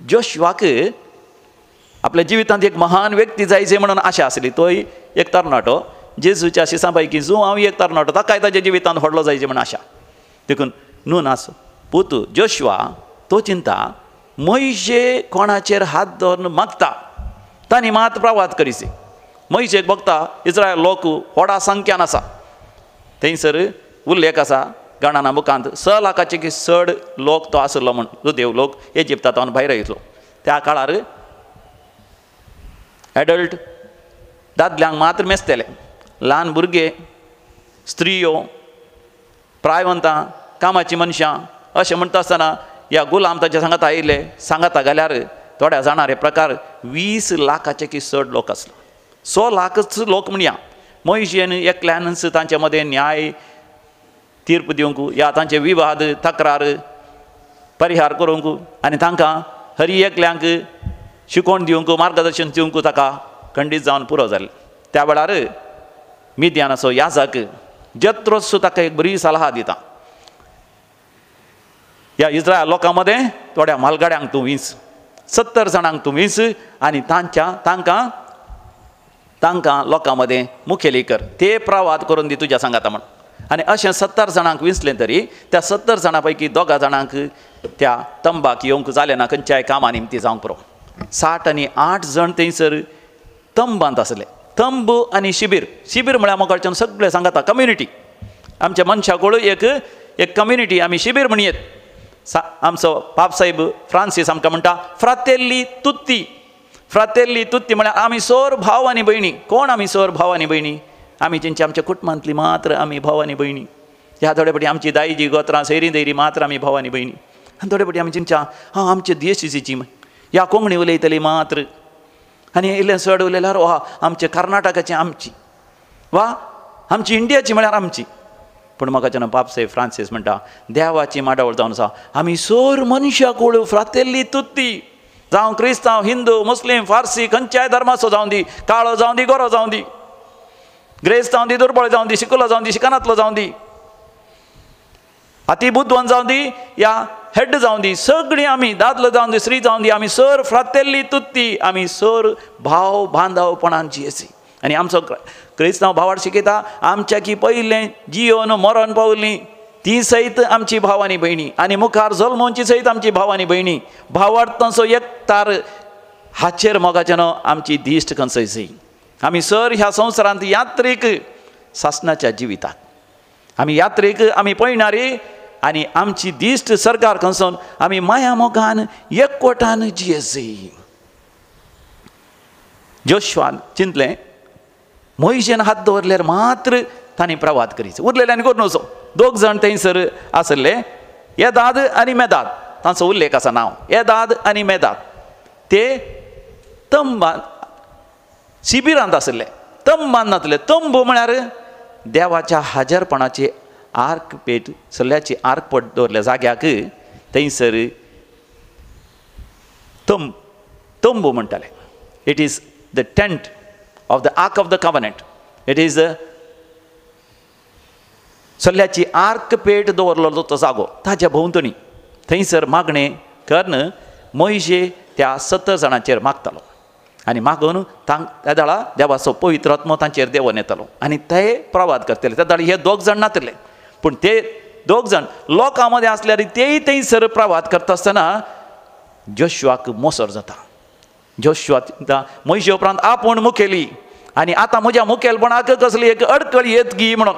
[SPEAKER 1] जोशुआक आपल्या जिवितांत एक महान व्यक्ती जायचे म्हणून आशा आसली. तोय एक तरणाटो जेजूच्या शिसां पैकी जो हांव एक तरणाटो ताकाय ताच्या जिवितांत व्हडलो जायचे म्हण आशा. देखून नून आसूं पुतू जोशुआ तो चिंता मोइशे कोणाचेर हात धरून मागता तांणी मात प्रवाद करीसी. मोइशेक बघता इस्रायल लोक व्हडा संख्यान आसा. थंयसर उल्लेख आसा गणाना मुखांत 6 लाखाचे की चड लोक तो आसलो म्हण जुदेव लोक इजिप्तांतल्यान भायर येतलो. त्या काळार एडल्ट दादल्यांक मात्र मेजतले. ल्हान भुरगे स्त्रियो प्रायवंतां कामाची मनशां अशें म्हणटा आसतना ह्या गुलाम ताच्या सांगाता आयिल्ले. सांगाता गेल्यार थोड्या जाणारे प्रकार 20 लाखाचे की चड लोक आसलो. 100 लाखच लोक म्हणया. मोइशेन एकल्यानच तांचे मदें न्याय तीर्प दिवंक या तांचे विवाद तक्रार परिहार करूंक आनी तांकां हरी एकल्यांक शिकोवण दिवंक मार्गदर्शन दिवंक ताका खंडीत जावन पुरो जालें. त्या वेळार मिद्यानाचो याजक जत्रोस ताका एक बरी सलाह दिता. ह्या इस्रायल लोकां मदें थोड्या मालगाड्यांक तूं वीस 70 जाणांक तूं वीस आनी तांकां लोकां मदें मुखेली कर. ते प्रवाद करून दी तुज्या सांगाता म्हण. आनी अशें 70 जाणांक विंचलें तरी त्या 70 जाणां पैकी 2 जाणांक त्या तंबाक येवंक जालें ना खंयच्याय कामा निमती जावंक पुरो. 60 आनी 8 जण थंयसर तंबांत आसले. तंब आनी शिबीर. शिबीर म्हळ्यार मोगाळच्यान सगळे सांगाता कम्युनिटी. आमच्या मनशाकोळ एक कम्युनिटी आमी शिबीर म्हणयेत. आमचो पापसाहेब फ्रांसीस आमकां म्हणटा फ्रातेल्ली तुत्ती. फ्रातेल्ली तुत्ती म्हळ्यार आमी सोर भाव आनी भयणी. कोण आमी सोर भाव आनी भयणी? आमी तेंची आमच्या कुटुंबांतली मात्र आमी भाव आनी भयणी. ह्या थोडे फावटी आमची दायजी गोत्रां सैरी दैरी मात्र आमी भाव आनी भयणी. आनी थोडे फावटी आमी तेंच्या आमचे देशीची ह्या कोंकणी उलयतली मात्र आनी इल्लें चड उलयल्यार वा आमचे कर्नाटकाची आमची वा आमची इंडियाची म्हळ्यार आमची. पूण म्हाका जेन्ना पापसाहेब फ्रांसीस म्हणटा देवाची माडावळ जावन आसा आमी सोर मनशां कोळ फ्रातेल्ली तुत्ती. जावं क्रिस्तांव हिंदू मुस्लीम फार्सी खंयच्याय धर्माचो जावं दी काळो जावं दी गोरो जावं दी ग्रेस्त जावं दी दुर्बळ जावं दी शिकलो जावं दी शिकनातलो जावं दी अतिबुद्धवन जावं दी या हेड जावं दी सगळीं आमी दादलो जावं दी स्त्री जावं दी आमी सोर फ्रातेल्ली तुत्ती. आमी सोर भाव बांदवपणान जियेसी. आनी आमचो क्रिस्तांव भावार्थ शिकयता आमच्या की पयलें जियोन मरण पावलीं ती सयत आमची भाव आनी भयणी आनी मुखार जल्मोवची सयत आमची भाव आनी भयणी. भावार्थाचो एकतार हाचेर मोगाचें आमची दिश्ट खंयसय. आमी सर ह्या संवसारांत यात्रेक सासणाच्या जिविताक आमी यात्रेक आमी पळयणारी आनी आमची दिश्ट सरकार खंयसून आमी माया मोगान एकवटान जियेसी. जोशुआन चिंतलें मोइशेन हात दवरल्यार मात्र तांणी प्रवाद करीत. उरलेल्यान करूं नजो. 2 जाण थंयसर आसले येदाद आनी मेदाद. तांचो उल्लेख आसा नांव येदाद आनी मेदाद. ते तंबान शिबिरांत आसले. तंबान नासले. तंब म्हळ्यार देवाच्या हाजरपणाचे आर्क पेट सल्ल्याची आर्क पट दवरल्या जाग्याक थंयसर तंबू म्हणटाले. It is the tent of the ark of the covenant. It is सल्ल्याची आर्क पेट दवरलेलो तो जागो ताच्या भोंवतणी थंयसर मागणें कर्ण मोइशे त्या 70 जाणांचेर मागतालो आनी मागून त्या दाळा देवाचो पवित्र आत्मो तांचेर देवून येतालो आनी ते प्रवाद करतले. त्या दाळी हे 2 जाण नातले पूण ते 2 जाण लोकां मदें आसल्यार तेय थंयसर प्रवाद करता आसतना जोशुआक मोसर जाता. जोशुआ मोइशे उपरांत आपूण मुखेली आनी आतां म्हज्या मुखेलपणाक कसली एक अडकळ येत गी म्हणून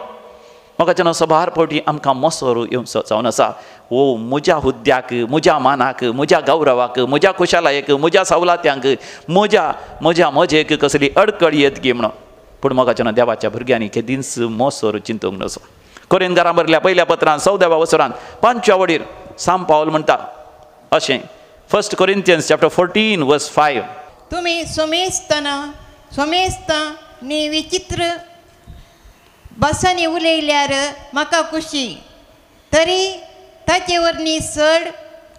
[SPEAKER 1] म्हाका जेन्ना सभार फावटी आमकां मोसोर येवचो जावन आसा. ओ म्हज्या हुद्द्याक म्हज्या मानाक म्हज्या गौरवाक म्हज्या खुशालायेक म्हज्या सवलात्यांक म्हज्या मजेक कसली अडकळ येत गी म्हणून. पूण म्हाका जेन्ना देवाच्या भुरग्यांनी केदींच मोसोर चिंतूंक नजो. कोरिंथकारां बरयल्या पयल्या पत्रांत 14व्या वसरांत 5व्या वडीर सांत पावल म्हणटा अशें 1 Corinthians chapter 14 verse 5.
[SPEAKER 6] तुम्ही सोमेस्ता नी विचित्र बसांनी उलयल्यार म्हाका खुशी. तरी ताचे वरणी चड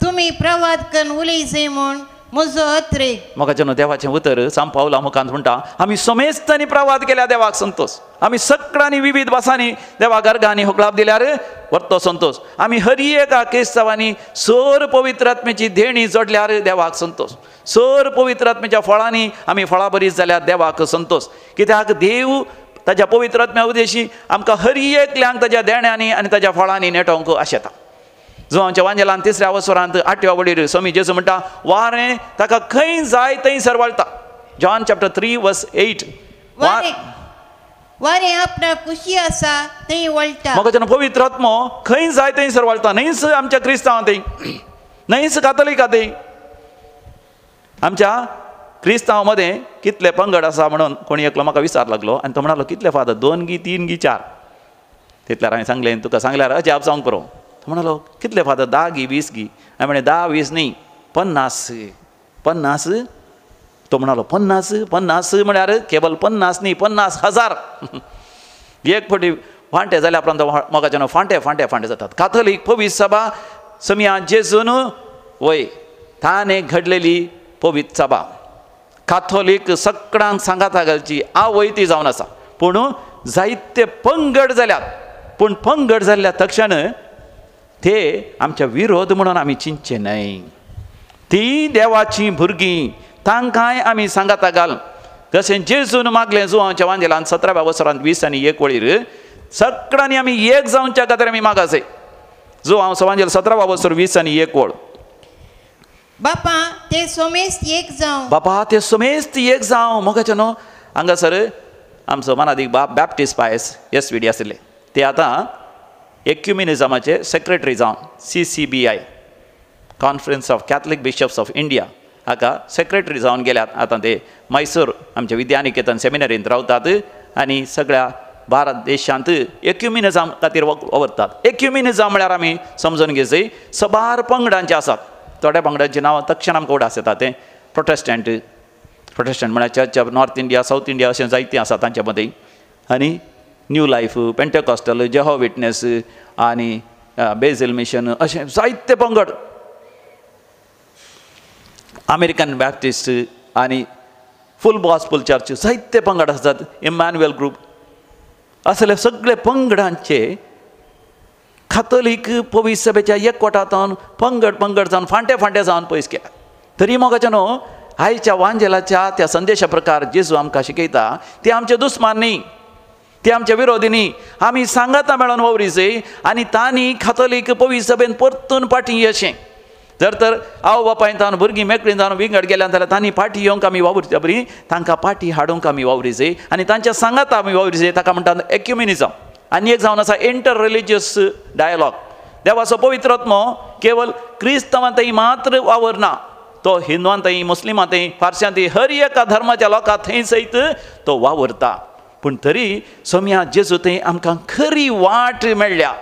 [SPEAKER 6] तुमी प्रवाद करून उलयचे म्हूण म्हजो अत्रेक.
[SPEAKER 1] म्हाका न्हू देवाचें उतर सांग पावला मुखांत म्हणटा आमी समेस्तांनी प्रवाद केल्या देवाक संतोष. आमी सगळ्यांनी विविध भासांनी देवा गर्गांनी होकळाप दिल्यार वर्तो संतोष. आमी हर एका क्रिस्तांवांनी सर पवित्र आत्म्याची देणी जोडल्यार देवाक संतोष. सर पवित्र आत्म्याच्या फळांनी आमी फळां बरीच जाल्यार देवाक संतोष. कित्याक देव ताच्या पवित्र आत्म्या उदेशी आमकां हर एकल्यांक ताच्या देण्यांनी आनी ताच्या फळांनी नेटोवंक आशेता. जो आमच्या वांजेलांत 3ऱ्या अवसरांत 8व्या वडीर स्वामी जेजू म्हणटा वारें ताका खंय जाय थंय सरवळटा. John chapter 3:8.
[SPEAKER 6] वारें आपणा खुशी आसा थंय वळटा.
[SPEAKER 1] म्हाका पवित्र आत्मो खंय जाय थंय सरवळटा. न्हयच आमच्या क्रिस्तांवां थंय, न्हयच कातोलिका थंय. आमच्या क्रिस्तांव मदें कितले पंगड आसा म्हणून कोणी एकलो म्हाका विचार लागलो आनी तो म्हणालो कितले फादर 2 गी 3 गी 4. तितल्यार हांवें सांगलें तुका सांगल्यार अजाप जावंक पुरो. तो म्हणालो कितले फादर 10 गी 20 गी. हांवें म्हणलें 10-20 न्ही 50. तो म्हणालो 50 म्हळ्यार केवल 50 न्ही 50,000. एक फावटी फांटे जाल्या उपरांत म्हाका फांटे जातात. काथोलीक पवित्र सभा समिया जेजून वय ताणें घडलेली पवित्र सभा. काथोलीक सगळ्यांक सांगाता घालची आवयती जावन आसा. पूण जायते पंगड जाल्यात. पूण पंगड जाल्ल्या तक्षण ते आमच्या विरोध म्हणून आमी चिंतचे न्हय. ती देवाची भुरगीं तांकांय आमी सांगाता घाल. जशें जेजून मागलें जुवांच्या वांजेलांत 17व्या वर्सांत 20 आनी 1 वळीर सगळ्यांनी आमी एक जावच्या खातीर आमी मागासे. जुवांचो वांजेल 17वा वर्सर 20 आनी 1 वळ.
[SPEAKER 6] बापा ते सोमेस्त एक जावं.
[SPEAKER 1] बापा ते समेस्त एक जावं. मोगाचें न्हू हांगासर आमचो मनादीक बाप बॅप्टिस्ट पायस SVD आशिल्ले ते आतां एक्युमिनिझमाचे सेक्रेटरी जावन CCBI conference of Catholic bishops of India हाका सेक्रेटरी जावन गेल्यात. आतां ते मैसूर आमच्या विद्यानिकेतन सेमिनरींत रावतात आनी सगळ्या भारत देशांत एक्युमिनिझम खातीर वावरतात. एक्युमिनिझम म्हळ्यार आमी समजून घेवचें सबार पंगडांचे आसात. थोड्या पंगडांची नांवां तक्षण आमकां उडास येता. ते प्रोटेस्टंट म्हळ्यार church of north India south India अशें जायतीं आसा तांचे मदीं. आनी न्यू लायफ पेंटेकॉस्टल जेहो विटनेस आनी बेझिल मिशन अशें जायते पंगड. अमेरिकन बॅप्टिस्ट आनी फूल गॉस्पल चर्च जायते पंगड आसात. इमॅन्युएल ग्रूप असले सगळे पंगडांचे काथोलीक पवित्र सभेच्या एकवटांतून पंगड जावन फांटे जावन पयस केला. तरी मोगाचें न्हू आयच्या वांजेलाच्या त्या संदेशा प्रकार जेजू आमकां शिकयता ते आमचे दुस्मान न्ही, ते आमचे विरोधी न्ही. आमी सांगाता मेळोन वावरीचें आनी तांणी काथोलीक पवित्र सभेन परतून फाटीं अशें. जर तर आवय बापायन जावन भुरगीं मेकळीं जावन विंगड गेल्यात जाल्यार तांणी फाटीं येवंक आमी वावरच्या बरी तांकां फाटीं हाडूंक आमी वावरीचें आनी तांच्या सांगाता आमी वावरीचें. ताका म्हणटात एक्युमिनिझम. आनी एक जावन आसा इंटर रिलिजियस डायलॉग. देवाचो पवित्र आत्मो केवल क्रिस्तांवांतय मात्र वावरना, तो हिंदुवांतय मुस्लिमांतय फारश्यांतय हर एका धर्माच्या लोकां थंय सयत तो वावरता. पूण तरी सोम्या जेजू थंय आमकां खरी वाट मेळ्ळ्या.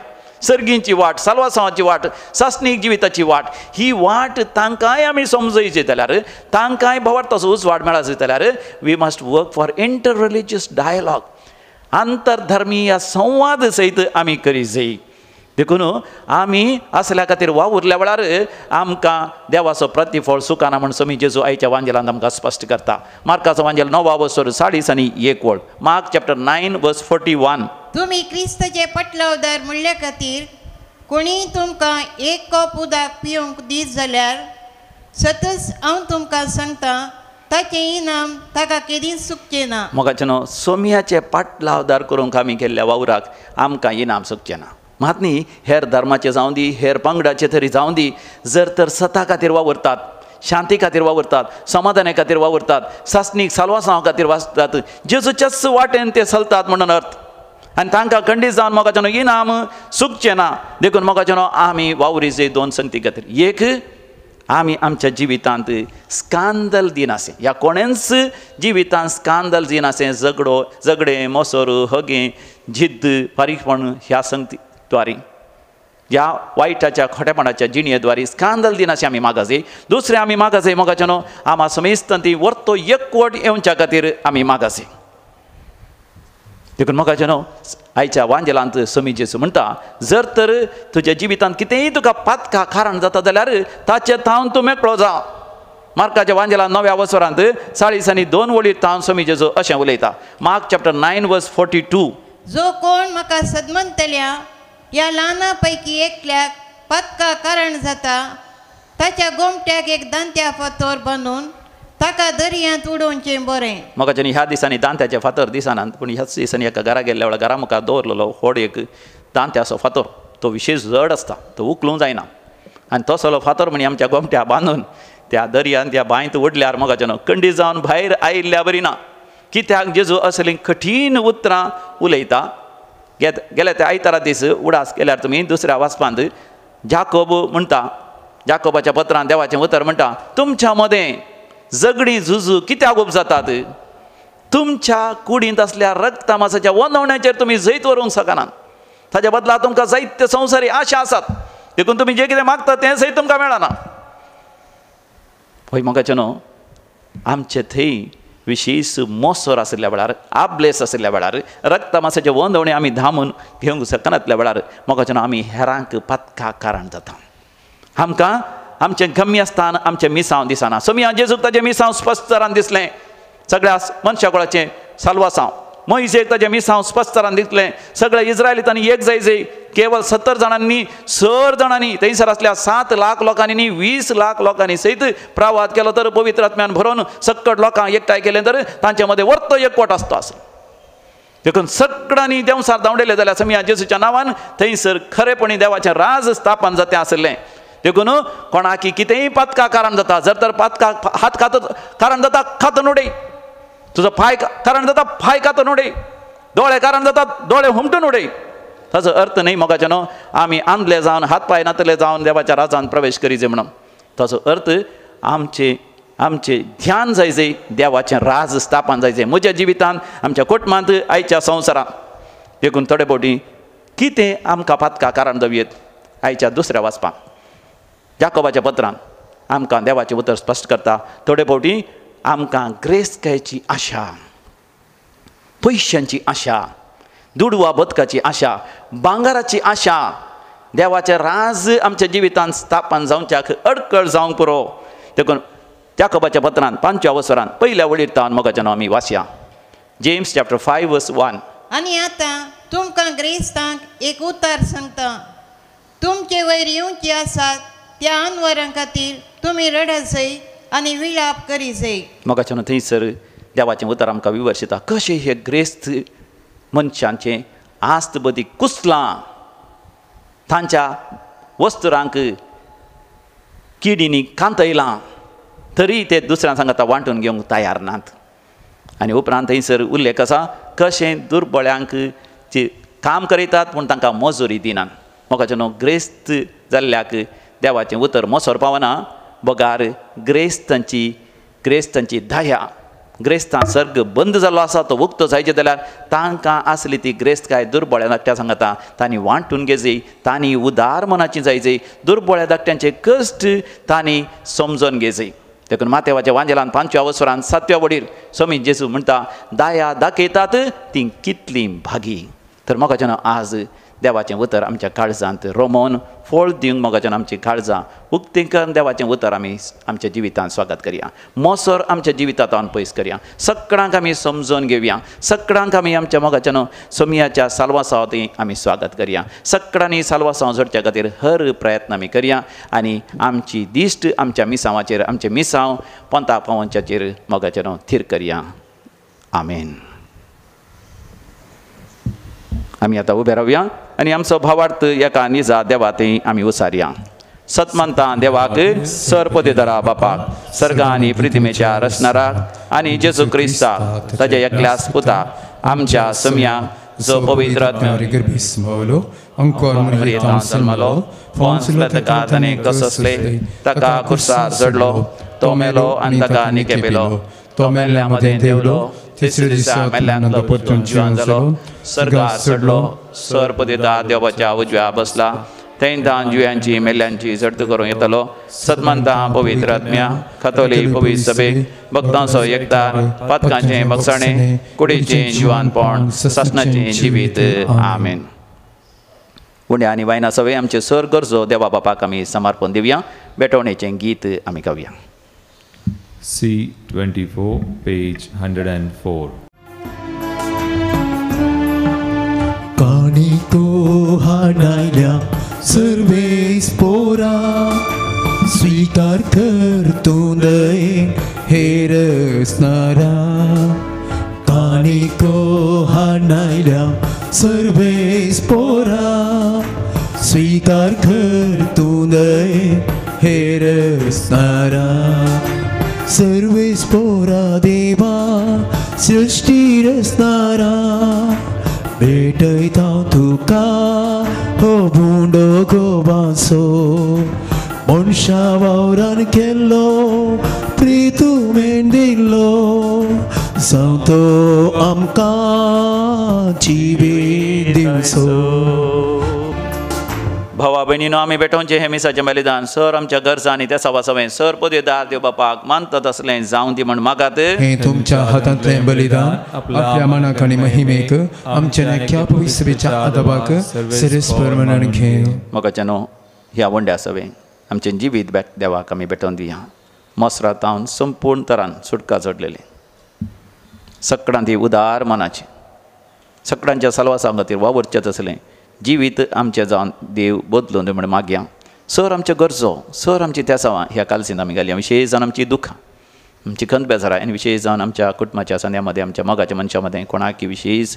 [SPEAKER 1] सर्गींची वाट, साल्वासांवाची वाट, सासणीक जिविताची वाट. ही वाट तांकांय आमी समजयची जाल्यार तांकांय भवार्थाचो उजवाड मेळाचो जाल्यार we must work for inter religious dialogue. आंतरधर्मीय संवाद सयत आमी करी जाय. देखून आमी असल्या खातीर वावुरल्या वेळार आमकां देवाचो प्रतिफळ सुखाना म्हण स्वामी जेजू आयच्या वांजेलांत आमकां स्पश्ट करता. मार्काचो वांजेल 9वा वर्सर 40 आनी 1 वळ. मार्क चॅप्टर 9 वर्स 41.
[SPEAKER 6] तुमी क्रिस्ताचे पटलावदार म्हणल्या खातीर कोणी तुमकां एक कप उदक पिवंक दीत जाल्यार सतत हांव तुमकां सांगता ताचें इनाम ताका केदींच चुकचें ना.
[SPEAKER 1] मोगाचें न्हू सोम्याचे पाटलावदार करूंक आमी केल्ल्या वावराक आमकां इनाम चुकचें ना. मात न्ही हेर धर्माचे जावं दी हेर पंगडाचे तरी जावं दी जर तर सता खातीर वावरतात, शांती खातीर वावरतात, समाधाना खातीर वावरतात, सासणीक साल्वासांवा खातीर वाचतात, जेजूच्याच वाटेन ते चलतात म्हणून अर्थ. आनी तांकां खंडीत जावन मोगाचें न्हू इनाम चुकचें ना. देखून मोगाचें न्हू आमी वावरीचे 2 संगती खातीर. एक आमी आमच्या जिवितांत स्कांदल दिनासें, ह्या कोणेंच जिवितांत स्कांदल दिनासें झगडे मोसोर हगे जिद्द फारीकपण ह्या संगती द्वारे ह्या वायटाच्या खोटेपणाच्या जिणयेद्वारे स्कांदल दिनाशें आमी मागासे. दुसरें आमी मागासे मोगाचें न्हू आमा समेस्तांती वर्तो एकवट येवच्या खातीर आमी मागासे. देखून मोगाचें न्हू आयच्या वांजेलांत स्वामी जेजू म्हणटा जर तर तुज्या जिवितांत कितेंय तुका पातका कारण जाता जाल्यार ताचे थावन तूं मेकळो जा. मार्काच्या वांजेला 9व्या वसरांत 40 आनी 2 वळीर तावन स्वामी जेजू अशें उलयता. मार्क चॅप्टर 9 वर्स 42.
[SPEAKER 6] जो कोण म्हाका सदमंतल्या ह्या ल्हाना पैकी एकल्याक पदका कारण जाता ताच्या गोमट्याक एक दांत्या फातर बांदून ताका दर्यांत उडोवचें बरें.
[SPEAKER 1] म्हाका ह्या दिसांनी दांत्याचे फातर दिसनात, पूण ह्याच दिसांनी एका घरा गेल्ल्या वेळार घरा मुखार दवरलेलो व्हड एक दांत्याचो फातर. तो विशेश जड आसता, तो उखलूंक जायना. आनी तसलो फातर म्हणी आमच्या गोमट्या बांदून त्या दर्यान त्या बांयत उडल्यार म्हाका खंडी जावन भायर आयिल्ल्या बरी ना. कित्याक जेजू असलीं कठीण उतरां उलयता. गेल्या त्या आयतारा दीस उडास केल्यार तुमी दुसऱ्या वाचपांत जाकोब म्हणटा, जाकोबाच्या पत्रांत देवाचें उतर म्हणटा, तुमच्या मदें झगडीं झुजू कित्याक उपजातात? तुमच्या कुडींत असल्या रक्त मांसाच्या वंदवण्याचेर तुमी जैत व्हरूंक शकनात. ताच्या बदला तुमकां जायत्यो संवसारी आशा आसात, देखून तुमी जें कितें मागता तें सैत तुमकां मेळना. पळय म्हाका आमचे थंय विशेश मोसोर आशिल्ल्या वेळार, आबलेस आशिल्ल्या वेळार, रक्त मांसाचे वंदवणे आमी धामून घेवंक शकनातल्या वेळार म्हाका आमी हेरांक पथकाक कारण जाता. आमकां आमचें गम्यस्थान आमचें मिसांव दिसना. सोम्या जेजूक ताचें मिसांव स्पश्ट तरान दिसलें. सगळ्या मनशा कुळाचें साल्वासांव मोइशेक ताचें मिसांव स्पश्ट तरान दिसलें. सगळ्या इस्रायलितांनी एक जाय केवळ 70 जाणांनी 6 जाणांनी थंयसर आसल्या 7 लाख लोकांनी न्ही 20 लाख लोकांनी सयत प्रवाद केलो तर पवित्र आत्म्यान भरोवन सक्कट लोकांक एकठांय केलें तर तांचे मदें वर्तो एकवट आसता आसलो. देखून सगळ्यांनी देवसार धांवडयले जाल्यार समिया जेजूच्या नांवान थंयसर खरेपणी देवाचें राज स्थापन जातें आसलें. देखून कोणाकी कितेंय पथका कारण जाता. जर तर पथकाक हात खात कारण जाता खातून उडय. तुजो पांय कारण जाता पांय कातून उडय. दोळे कारण जातात दोळे हुमटून उडय. ताचो अर्थ न्ही मोगाचें आमी आंधले जावन हात पांय नातले जावन देवाच्या राजांत प्रवेश करीचे म्हणून. ताचो अर्थ आमचे ध्यान जायचे देवाचें राज स्थापन जायचें म्हज्या जिवितांत, आमच्या कुटुंबांत, आयच्या संवसारांत. देखून थोडे फावटी कितें आमकां पथका कारण जावयेत. आयच्या दुसऱ्या वाचपाक जाकोबाच्या पत्रांत आमकां देवाचें उतर स्पश्ट करता. थोडे फावटी आमकां ग्रेस्तकायेची आशा, पयशांची आशा, दुडवा बदकाची आशा, भांगाराची आशा, देवाचें राज आमच्या जिवितांत स्थापन जावच्याक अडकळ जावंक पुरो. देखून जाकोबाच्या पत्रांत 5व्या वसरांत पयल्या वळीर तावन मोगाचें आमी वाचया. जेम्स चॅप्टर 5 वर्स 1.
[SPEAKER 6] आनी आतां तुमकां ग्रेस्तांक एक उतर सांगता. तुमचे वयर येवची आसात त्या अनवरां खातीर तुमी रडत जय आनी विलाप करी जय.
[SPEAKER 1] मोगाचें थंयसर देवाचें उतर आमकां विवरशिता. कशें हे ग्रेस्त मनशांचें आस्त बदी कुसलां, तांच्या वस्तुरांक किडींनी कांतयलां, तरी ते दुसऱ्यां सांगाता वांटून घेवंक तयार नात. आनी उपरांत थंयसर उल्लेख आसा कशें दुर्बळ्यांक जे काम करीतात पूण तांकां मजुरी दिनात. मोगाचें ग्रेस्त जाल्ल्याक देवाचें उतर मोसोर पावना. बगार ग्रेस्तांची दया, ग्रेस्तां सर्ग बंद जाल्लो आसा तो उक्तो जायचे जाल्यार तांकां आसली ती ग्रेस्त दुर्बळ्या धाकट्या सांगाता तांणी वांटून घेजय, तांणी उदार मनाची जायजय, दुर्बळ्या धाकट्यांचे कश्ट तांणी समजून घेजय. देखून मातेवाच्या वांजेलांत 5व्या वसरांत 7व्या वडीर स्वामी जेजू म्हणटा, दया दाखयतात ती कितली भागी. तर मोगाचें आज देवाचें उतर आमच्या काळजांत रोमोवन फळ दिवंक मोगाचें आमची काळजां उक्ती करून देवाचें उतर आमी आमच्या जिवितांत स्वागत करया. मोसोर आमच्या जिवितांत पयस करया. सगळ्यांक आमी समजून घेवया. सगळ्यांक आमी आमच्या मोगाचें सोमियाच्या साल्वासांत आमी स्वागत करया. सगळ्यांनी साल्वासांव जोडच्या खातीर हर प्रयत्न आमी करया. आनी आमची दिश्ट आमच्या मिसांवाचेर, आमचे मिसांव पंथा पावंच्याचेर मोगाचें थीर करया. आमेन. आमी आतां उबे रावया आनी आमचो भावार्थ एका निजा देवातय आमी उसारया. सतमंता देवाक सरपदीधरा बापाक, सर्ग आनी पृथ्वीच्या रचणाराक आनी जेजू क्रिस्ताक ताच्या एकल्याच पुताक आमच्या सम्याक जो पवित्र
[SPEAKER 2] गर्भिस्मलो अंकुर जल्मलो फोंसलतका ताणे कसले ताका खुर्सार जडलो तो मेलो आनी ताका निकेपेलो तो मेल्ल्या मध्ये देवलो तिसऱ्या दिसा मेल्ल्यांतलो परतून जिवंत जालो
[SPEAKER 1] सर्गार चडलो सरपदीता देवाच्या उजव्या बसला थंयतान जुयांची मेल्ल्यांची झडत करूं येतलो सतमंता पवित्र आत्म्या कथोलीक पवित्र सभेक भक्तांचो एकतार पातकांचें बगसाणें कुडीचें जिवानपण ससनाचें जिवीत आमेन. उण्या आनी वायना सवे आमचे सर गरजो देवा बापाक आमी समर्पण दिवया. बेटवणेचें गीत आमी गावया.
[SPEAKER 3] C24, page 104.
[SPEAKER 2] काणिको हाडायल्या सर्वेस पोरा स्वीकार करतो दयेन हेरसणारा काणिको हाडायल्या सर्वेस पोरा स्वीकार करतो दयेन हेरसणारा सर्वेस पोरा देवा सृष्टी रचणारा भेटयता तुका हो बुंडो गोबासो मनशा वावरान केल्लो प्रितुमेन दिल्लो सांगतो आमकां जिवीत दिवचो.
[SPEAKER 1] भावा भयणीनो, आमी बेठोवचें हें मिसाचें बलिदान सर आमच्या गरजांनी त्या सवासवें सर पदवेदार देव बापाक मानता तसलें जावं दी म्हण मागात.
[SPEAKER 2] हें तुमच्या हातांतलें बलिदान आपल्या मनाक आनी महिमेक आमच्या नेख्या पवित्रच्या आदाबाक सिरस्पर म्हणून घेव.
[SPEAKER 1] मोगाचें न्हू, ह्या वंड्या सवें आमचें जिवीत देवाक आमी बेठोवन दिया. मोसरातावन संपूर्ण तरान सुटका चडलेली सकाळां ती उदार मनाची सकाळांच्या सलवासा खातीर वावरचें तसलें जिवीत आमचें जावन देव बदलून दी म्हण मागया. सर आमच्यो गरजो सर आमची त्यासावां ह्या कालसीन आमी घालया. विशेश जावन आमची दुखां आमची खंत बेजारां आनी विशेश जावन आमच्या कुटुंबाच्या सण्या मदें आमच्या मोगाच्या मनशा मदें कोणाक विशेश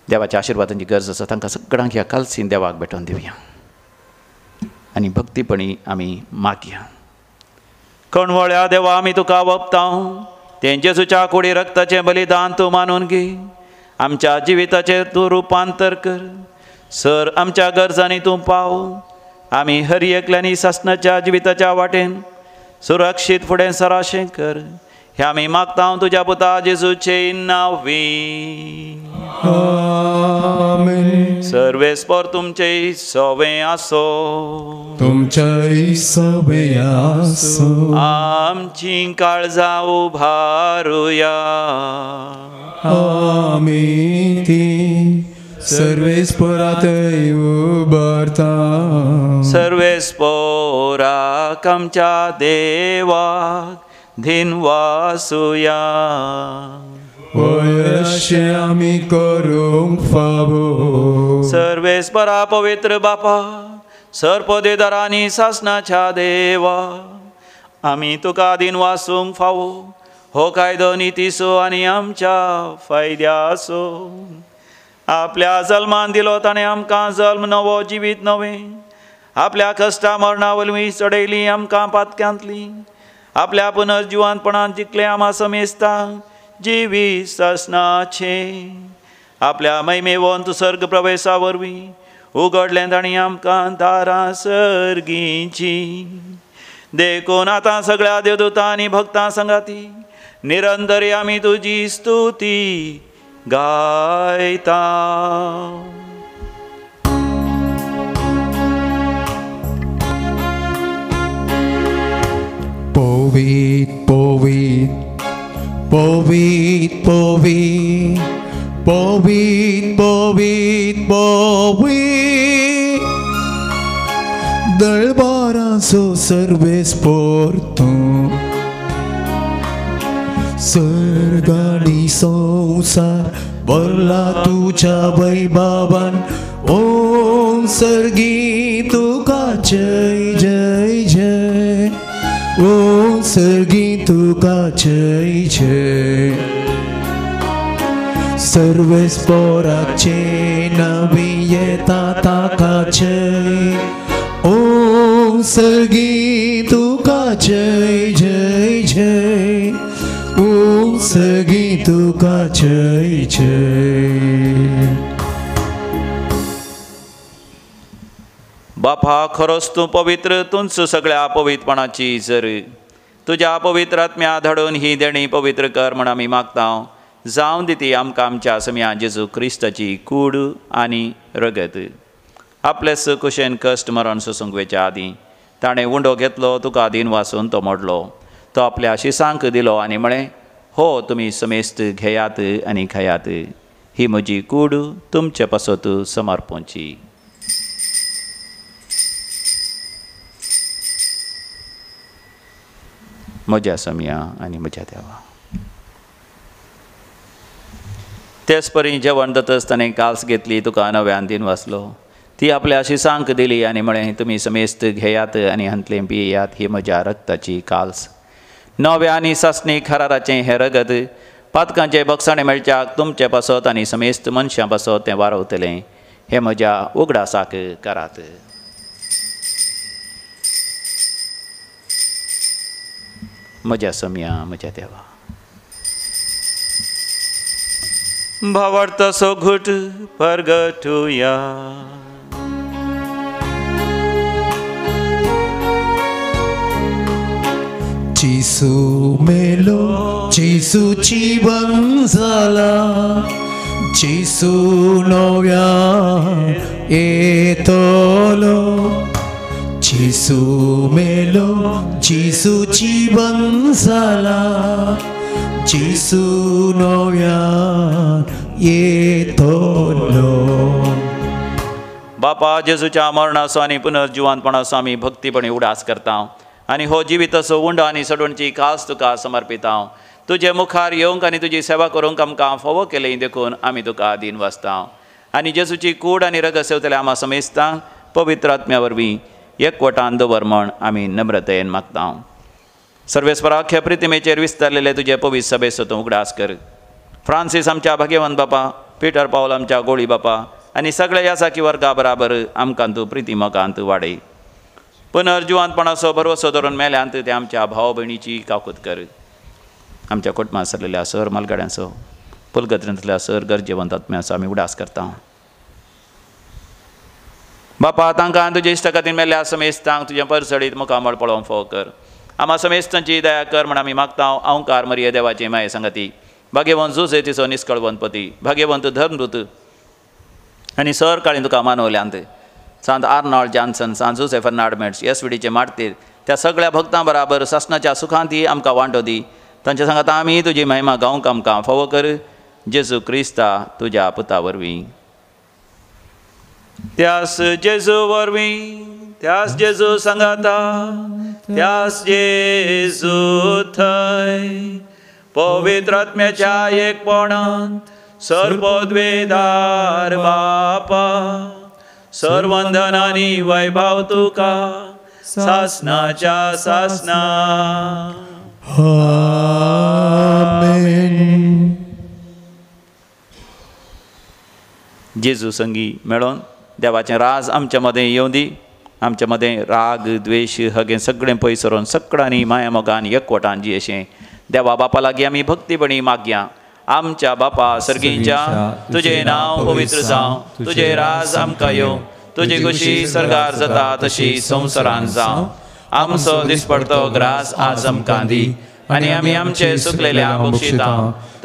[SPEAKER 1] देवाच्या आशिर्वादांची गरज आसा तांकां सगळ्यांक ह्या कालसीन देवाक बेठोवन दिवया आनी भक्तीपणी आमी मागया. कणवळ्या देवा आमी तुका वप्ताव तें जेजूच्या कुडी रक्ताचें बलिदान तूं मानून घे. आमच्या जिविताचें तूं रुपांतर कर. सर आमच्या गरजांनी तूं पाव. आमी हर एकल्यानी सासणाच्या जिविताच्या वाटेन सुरक्षीत फुडें सराशें कर. हें आमी मागता तुज्या पुता जेजूचें नांवी.
[SPEAKER 2] आमेन.
[SPEAKER 1] सर्वेस्पर तुमचें सवें आसो.
[SPEAKER 2] तुमचें सवें आसो.
[SPEAKER 1] आमचीं काळजां उबारुया.
[SPEAKER 2] आमी ती सर्वेस्परांतय उबारता.
[SPEAKER 1] सर्वेस्पराक आमच्या देवाक दिनवासुया.
[SPEAKER 2] अशें आमी करूंक फावो.
[SPEAKER 1] सर्वेस्परा पवित्र बापा सरपदेदारांनी सासणाच्या देवा आमी तुका दिनवासूंक फावो. हो कायदो नितीसो आनी आमच्या फायद्याचो. आपल्या जल्मान दिलो ताणें आमकां जल्म नवो जिवीत नवें. आपल्या कश्टा मरणा वरवीं चडयली आमकां पातक्यांतली. आपल्या पुनर्जिवानपणान जिखलें आमा समेस्ता जिवीत सासणाचें. आपल्या महिमेवंत सर्ग प्रवेशा वरवीं उगडलें ताणें आमकां दारां सर्गींची. देखून आतां सगळ्या देवदूतां आनी भक्तां संगाती निरंतरी आमी तुजी स्तुती गायता.
[SPEAKER 2] पोवीत पोवीत पोवीत पोवीत पोवीत पोवीत पोवीत दळबाराचो सर्वेस्पर तूं. सर्गानी संसार भरला तुझ्या वैभवान. ओम सर्गी तुका जय जय जय. ओम सर्गी तुका जय जय. सर्वेस्पराचे नवी येता ताका जय. ओम सर्गी तुका जय जय जय. ओम सर्गी तुका जय जय.
[SPEAKER 1] बापा खरोच तूं पवित्र. तूंच सगळ्या पवित्रपणाची जर तुज्या पवित्र आत्म्या धाडून ही देणी पवित्र कर म्हण आमी मागता. जावं दी ती आमकां आमच्या सम्या जेजू क्रिस्ताची कूड आनी रगत. आपलेस कुशेन कश्ट मरण सोसूंक वेच्या आदीं ताणें उंडो घेतलो. तुका आदीन वासून तो मोडलो. तो आपल्या शिसांक दिलो आनी म्हळें, हो तुमी समेस्त घेयात आनी खायात. ही म्हजी कूड तुमचे पासत समर्पोवची. म्हज्या सम्या आनी म्हज्या देवा. तेच परी जेवण दतस ताणें काल्स घेतली, तुका नव्यान दिन वाचलो. ती आपल्या शिसांक दिली आनी म्हळें, तुमी समेस्त घेयात आनी हांतलें पियेयात, ही म्हज्या रक्ताची काल्स. नव्या आनी सासणीक हराराचें हें रगत पातकांचे बगसाणें मेळच्याक तुमचे पासत आनी समेस्त मनशां पासत तें वारवतलें, हें म्हज्या उगडासाक करात. म्हज्या सम्या म्हज्या देवा. भावार्थाचो घुट परगटुया.
[SPEAKER 2] जेसू मेलो, जेसूची बंग जाला, जेसू नव्या येतलो. जेसू मेलो, जेसूची बंग जाला, जेसू नव्या येतलो.
[SPEAKER 1] बापा, जेजूच्या मरणाचो आनी पुनर्जिवांतपणाचो आमी भक्तीपणी उडास करता आनी हो जिविताचो उंड आनी सडणची कास तुका समर्पिता. तुजे मुखार येवंक आनी तुजी सेवा करूंक आमकां फोव केलें देखून आमी तुका आदीन वाचता. आनी जेजूची कूड आनी रगत सेवतले आमा समेस्तांक पवित्र आत्म्या वरवीं एकवटान दवर म्हण आमी नम्रतेन मागता. सर्वेस्पराख्य प्रितिमेचेर विस्तारलेले तुजे पवित्र सभेचो तूं उगडास कर. फ्रांसीस आमच्या भाग्यवंत बापा, पिटर पावल आमच्या गोळी बापा आनी सगळे यासाकी वर्गा बराबर आमकां तूं प्रितिमकांत वाडय. पुनर्जिवांतपणाचो भरवसो धरून मेल्यांत ते आमच्या भाव भयणीची काकूत कर. आमच्या कुटुंबांत सरलेल्या सर मालगाड्यांचो, पुलगत्रेंतल्या सर गरजेवंत आत्म्याचो आमी उडास करता. बापा, तांकां तुजे इश्टा खातीर मेल्ल्या समेस्तांक तुजे परसडीत मुखामळ पळोवंक फोव कर. आमा समेस्तांची दया कर म्हण आमी मागता. अवंकार मरिये देवाची माये संगती, भाग्यवंत जुसे तिचो निश्कळवंतपती, भाग्यवंत धर्मदूत आनी सर काळी तुका मानवल्यांत, सांत आर्नॉल्ड जॉन्सन, सांत जुसे फर्नांडमेट्स, एसविडीचे मारतीर, त्या सगळ्या भक्तां बराबर सासणाच्या सुखांती आमकां वांटो दी. तांच्या सांगात आमी तुजी महिमा गावंक आमकां फोव कर. जेजू क्रिस्ता तुज्या पुता वरवीं. त्यास जेजू वरवीं, त्यास जेजू सांगाता, त्यास जेजू थंय पवित्र आत्म्याच्या एकपणांत सर्वोद्वेदार बापा, सर्वंदन आनी वैभव तुका सासणाच्या सासणा.
[SPEAKER 2] आमेन.
[SPEAKER 1] जेजू संगी मेळोन देवाचें राज आमच्या मदें येवं दी. आमच्या मदें राग द्वेश हगे सगळें पयस सरून सकडांनी माया मोगान एकवटान जियेशें देवा बापा लागीं आमी भक्तीपणी मागया. आमच्या बापा सर्गीच्या, तुजें नांव पवित्र जावं, तुजें राज आमकां येवं, तुजी खुशी सर्गार जाता तशी संवसारांत जावं. आमचो दिसपडतो ग्रास आज आमकां दी आनी आमी आमचे चुकलेल्या बक्षिता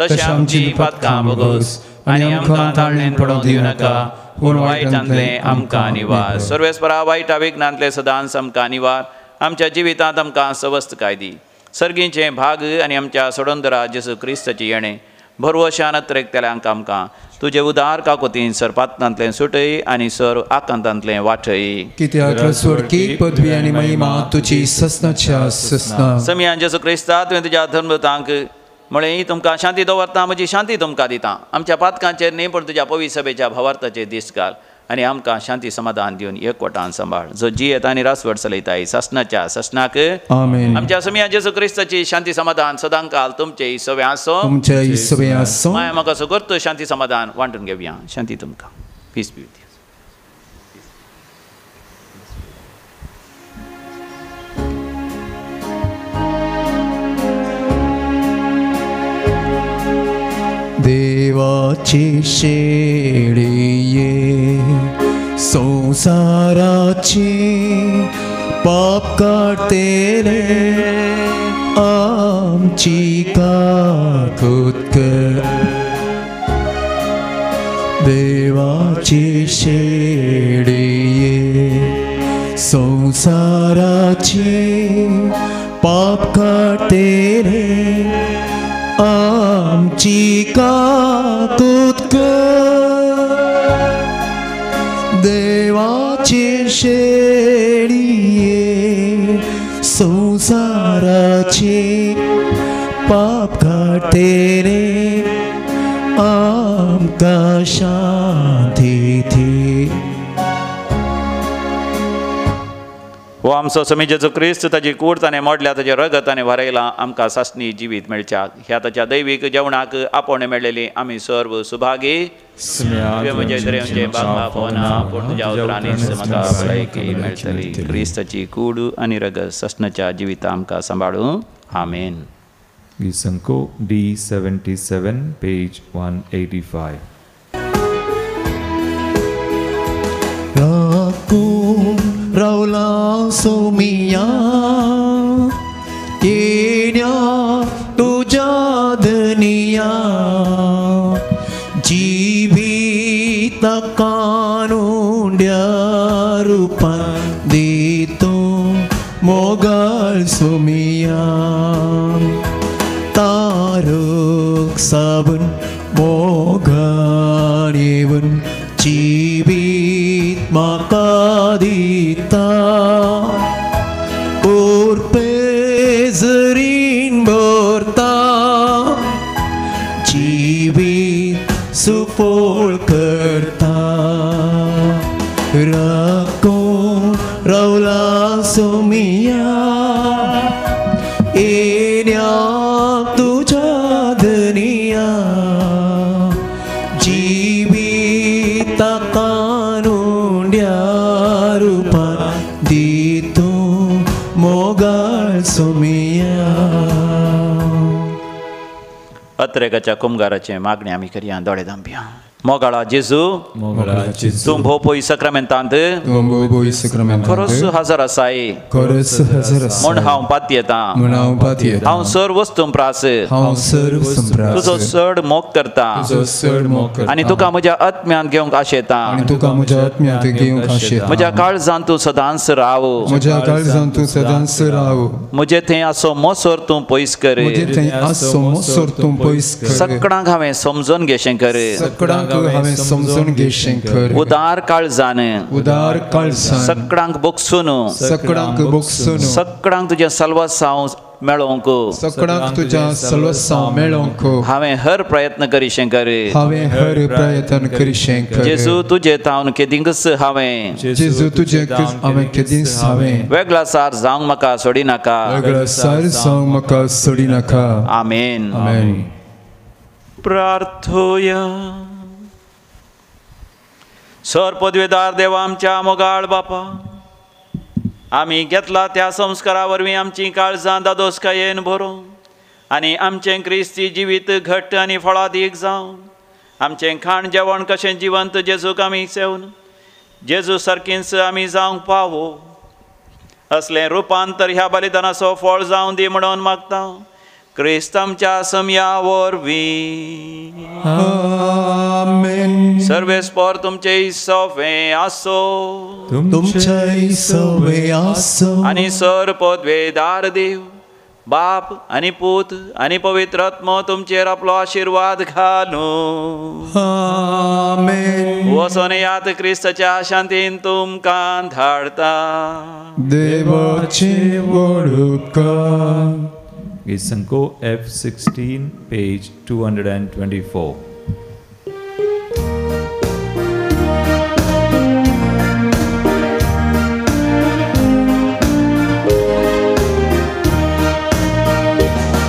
[SPEAKER 1] तशें आमची पातकां बोगोस आनी आमकां ताळणेन पडोवंक दिवं नाका, पूण वायटांतले आमकां निवार. सर्वेस्परा, वायटा विघ्नांतले सदांच आमकां निवार. आमच्या जिवितांत आमकां सवस्थकाय दी. सर्गीचें भाग आनी आमच्या सोडोंदरा जेजू क्रिस्ताची येणें भरवशान अत्रेकतेल्यांक आमकां तुजे उदार काकुतीन सर पातनांतलें सुटय आनी सर आकांतांतलें वाटय.
[SPEAKER 2] कित्याक स्वर्गीक पदवी आनी महिमा तुजी ससनाच्या ससना.
[SPEAKER 1] समियान जेजू क्रिस्ता, तुवें तुज्या धर्मतांक म्हळें तुमकां शांती दवरता, म्हजी शांती तुमकां दिता. आमच्या पातकांचेर न्ही पूण तुज्या पवित्र सभेच्या भावार्थाचेर दीस घाल आनी आमकां शांती समाधान दिवन एकवटान सांबाळ. जो जियेत आनी रासवड चलयताय सासणाच्या ससनाक.
[SPEAKER 2] आमेन.
[SPEAKER 1] आमच्या समिया जेजू क्रिस्ताची शांती समाधान सदांकाल तुमचे सवे आसो.
[SPEAKER 2] तुमच्या सवे आसो.
[SPEAKER 1] माया म्हाका करतो शांती समाधान वांटून घेवया. शांती तुमकां. Peace be with you.
[SPEAKER 2] देवाची शेळये संसाराची पाप काढतेले आमची काकूत कर. देवाची शेळये संसाराची पाप काढतेले आमची काकूत कर. देवाची शेळये संसार
[SPEAKER 7] संसाराचे पाप काटेरे आमकां शांती दी.
[SPEAKER 1] हो आमचो स्वामी जेजू क्रिस्त ताची कूड ताणें मोडल्या ताचे रगत ताणें भरयलां आमकां सासणी जिवीत मेळच्याक. ह्या ताच्या दैवीक जेवणाक आपोवणे मेळलेली आमी सर्व सुभागी. म्हजे तरेचे बाबा पोना पूण तुज्या उतरांनीच म्हाका भलायकी मेळटली. क्रिस्ताची कूड आनी रगत ससणाच्या जिवितां आमकां सांबाळूं. आमेन.
[SPEAKER 3] गीसंको D77 page 185.
[SPEAKER 7] राखून रावला सोमिया येण्या तुझ्या धनिया जिवीत कानुंड्या रूपान दितो मोगाळ सोमिया. तारक साबन मोगाळ येवन जिवीत म्हाका दिता. उर्पेजरीन भरता जिवीत सुपोळ करता. राखून रावला सोमिया येण्या तुझ्या धनिया जिवीत कानुंड्या रूपान दितो मोगाळ सोमिया.
[SPEAKER 1] अत्रेकाच्या कुमगाराचे मागणी आमी करया दोळे धांपया. मोगाळा जेजू तूं भोव पयस सक्रामेंतांत खरोच हजर आसाय म्हूण हांव पात येतां. हांव सर वस्तूंक प्रास तुजो चड मोग करता आनी तुका म्हज्या आत्म्यांत घेवंक आशेतां. म्हज्या काळजांत तूं सदांच राव. म्हजे थंय आसो मोसोर तूं पयस कर. सगळ्यांक हांवें समजून घेशें कर.
[SPEAKER 2] हांवें समजून घेशें कर.
[SPEAKER 1] उदार काळजान सगळ्यांक बोगसून सगळ्यांक तुजें सल्वसांव मेळोवंक हांवें हर प्रयत्न करीशें कर. जेजू तुजे तावन केदींगच हांवें वेगळा सार जावंक म्हाका सोडिनाका. आमेन. प्रार्थोया. सर पदवेदार देवा आमच्या मोगाळ बापा, आमी घेतला त्या संस्कारा वरवीं आमची काळजां दादोसकायेन भरूं आनी आमचें क्रिस्ती जिवीत घट्ट आनी फळादीक जावन आमचें खाण जेवण कशें जिवंत जेजूक आमी सेवन जेजू सारकींच आमी जावंक पावो. असलें रुपांतर ह्या बलिदानाचो फळ जावं दी म्हणून मागता क्रिस्त आमच्या समया वरवीं.
[SPEAKER 2] आमेन.
[SPEAKER 1] सर्वेस्पर तुमचे सवे आसो.
[SPEAKER 7] तुमचे सवे आसो.
[SPEAKER 1] आनी सर पदवेदार देव बाप आनी पूत आनी पवित्र आत्मो तुमचेर आपलो आशिर्वाद घालूं.
[SPEAKER 2] आमेन.
[SPEAKER 1] वचोन यात क्रिस्ताच्या शांतीन तुमकां धाडता.
[SPEAKER 2] देवाचे वळखां.
[SPEAKER 3] गीसंको F16 page 224.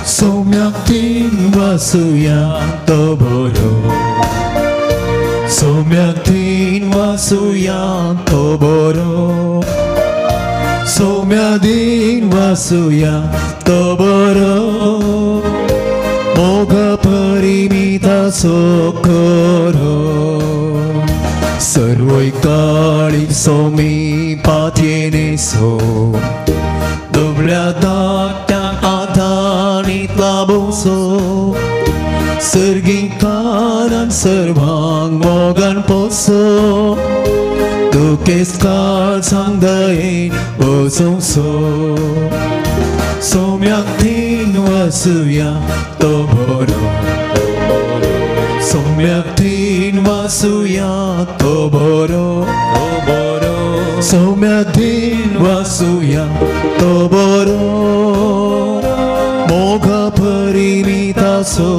[SPEAKER 7] सौम्याक तीन वासुया तो बरो. सौम्याक तीन वासुया तो बरो. सौम्यादीन वासुया तो बरो. मोग परिमिता सोकरो. सर्वैकाळी सोमी पाथेने सो. दुबळ्या धाकट्या आधानीत लाभोसो. सर्गीकारान सर्वांग मोगान पोसो. तुकेस काळ सांगदयेन वचोंसो. सौम्याक तीन वासुया तो बरो. सौम्याक तीन वासुया तो बरो. सौम्याधीन वासूया तो बरो मोघ भरिनी तासो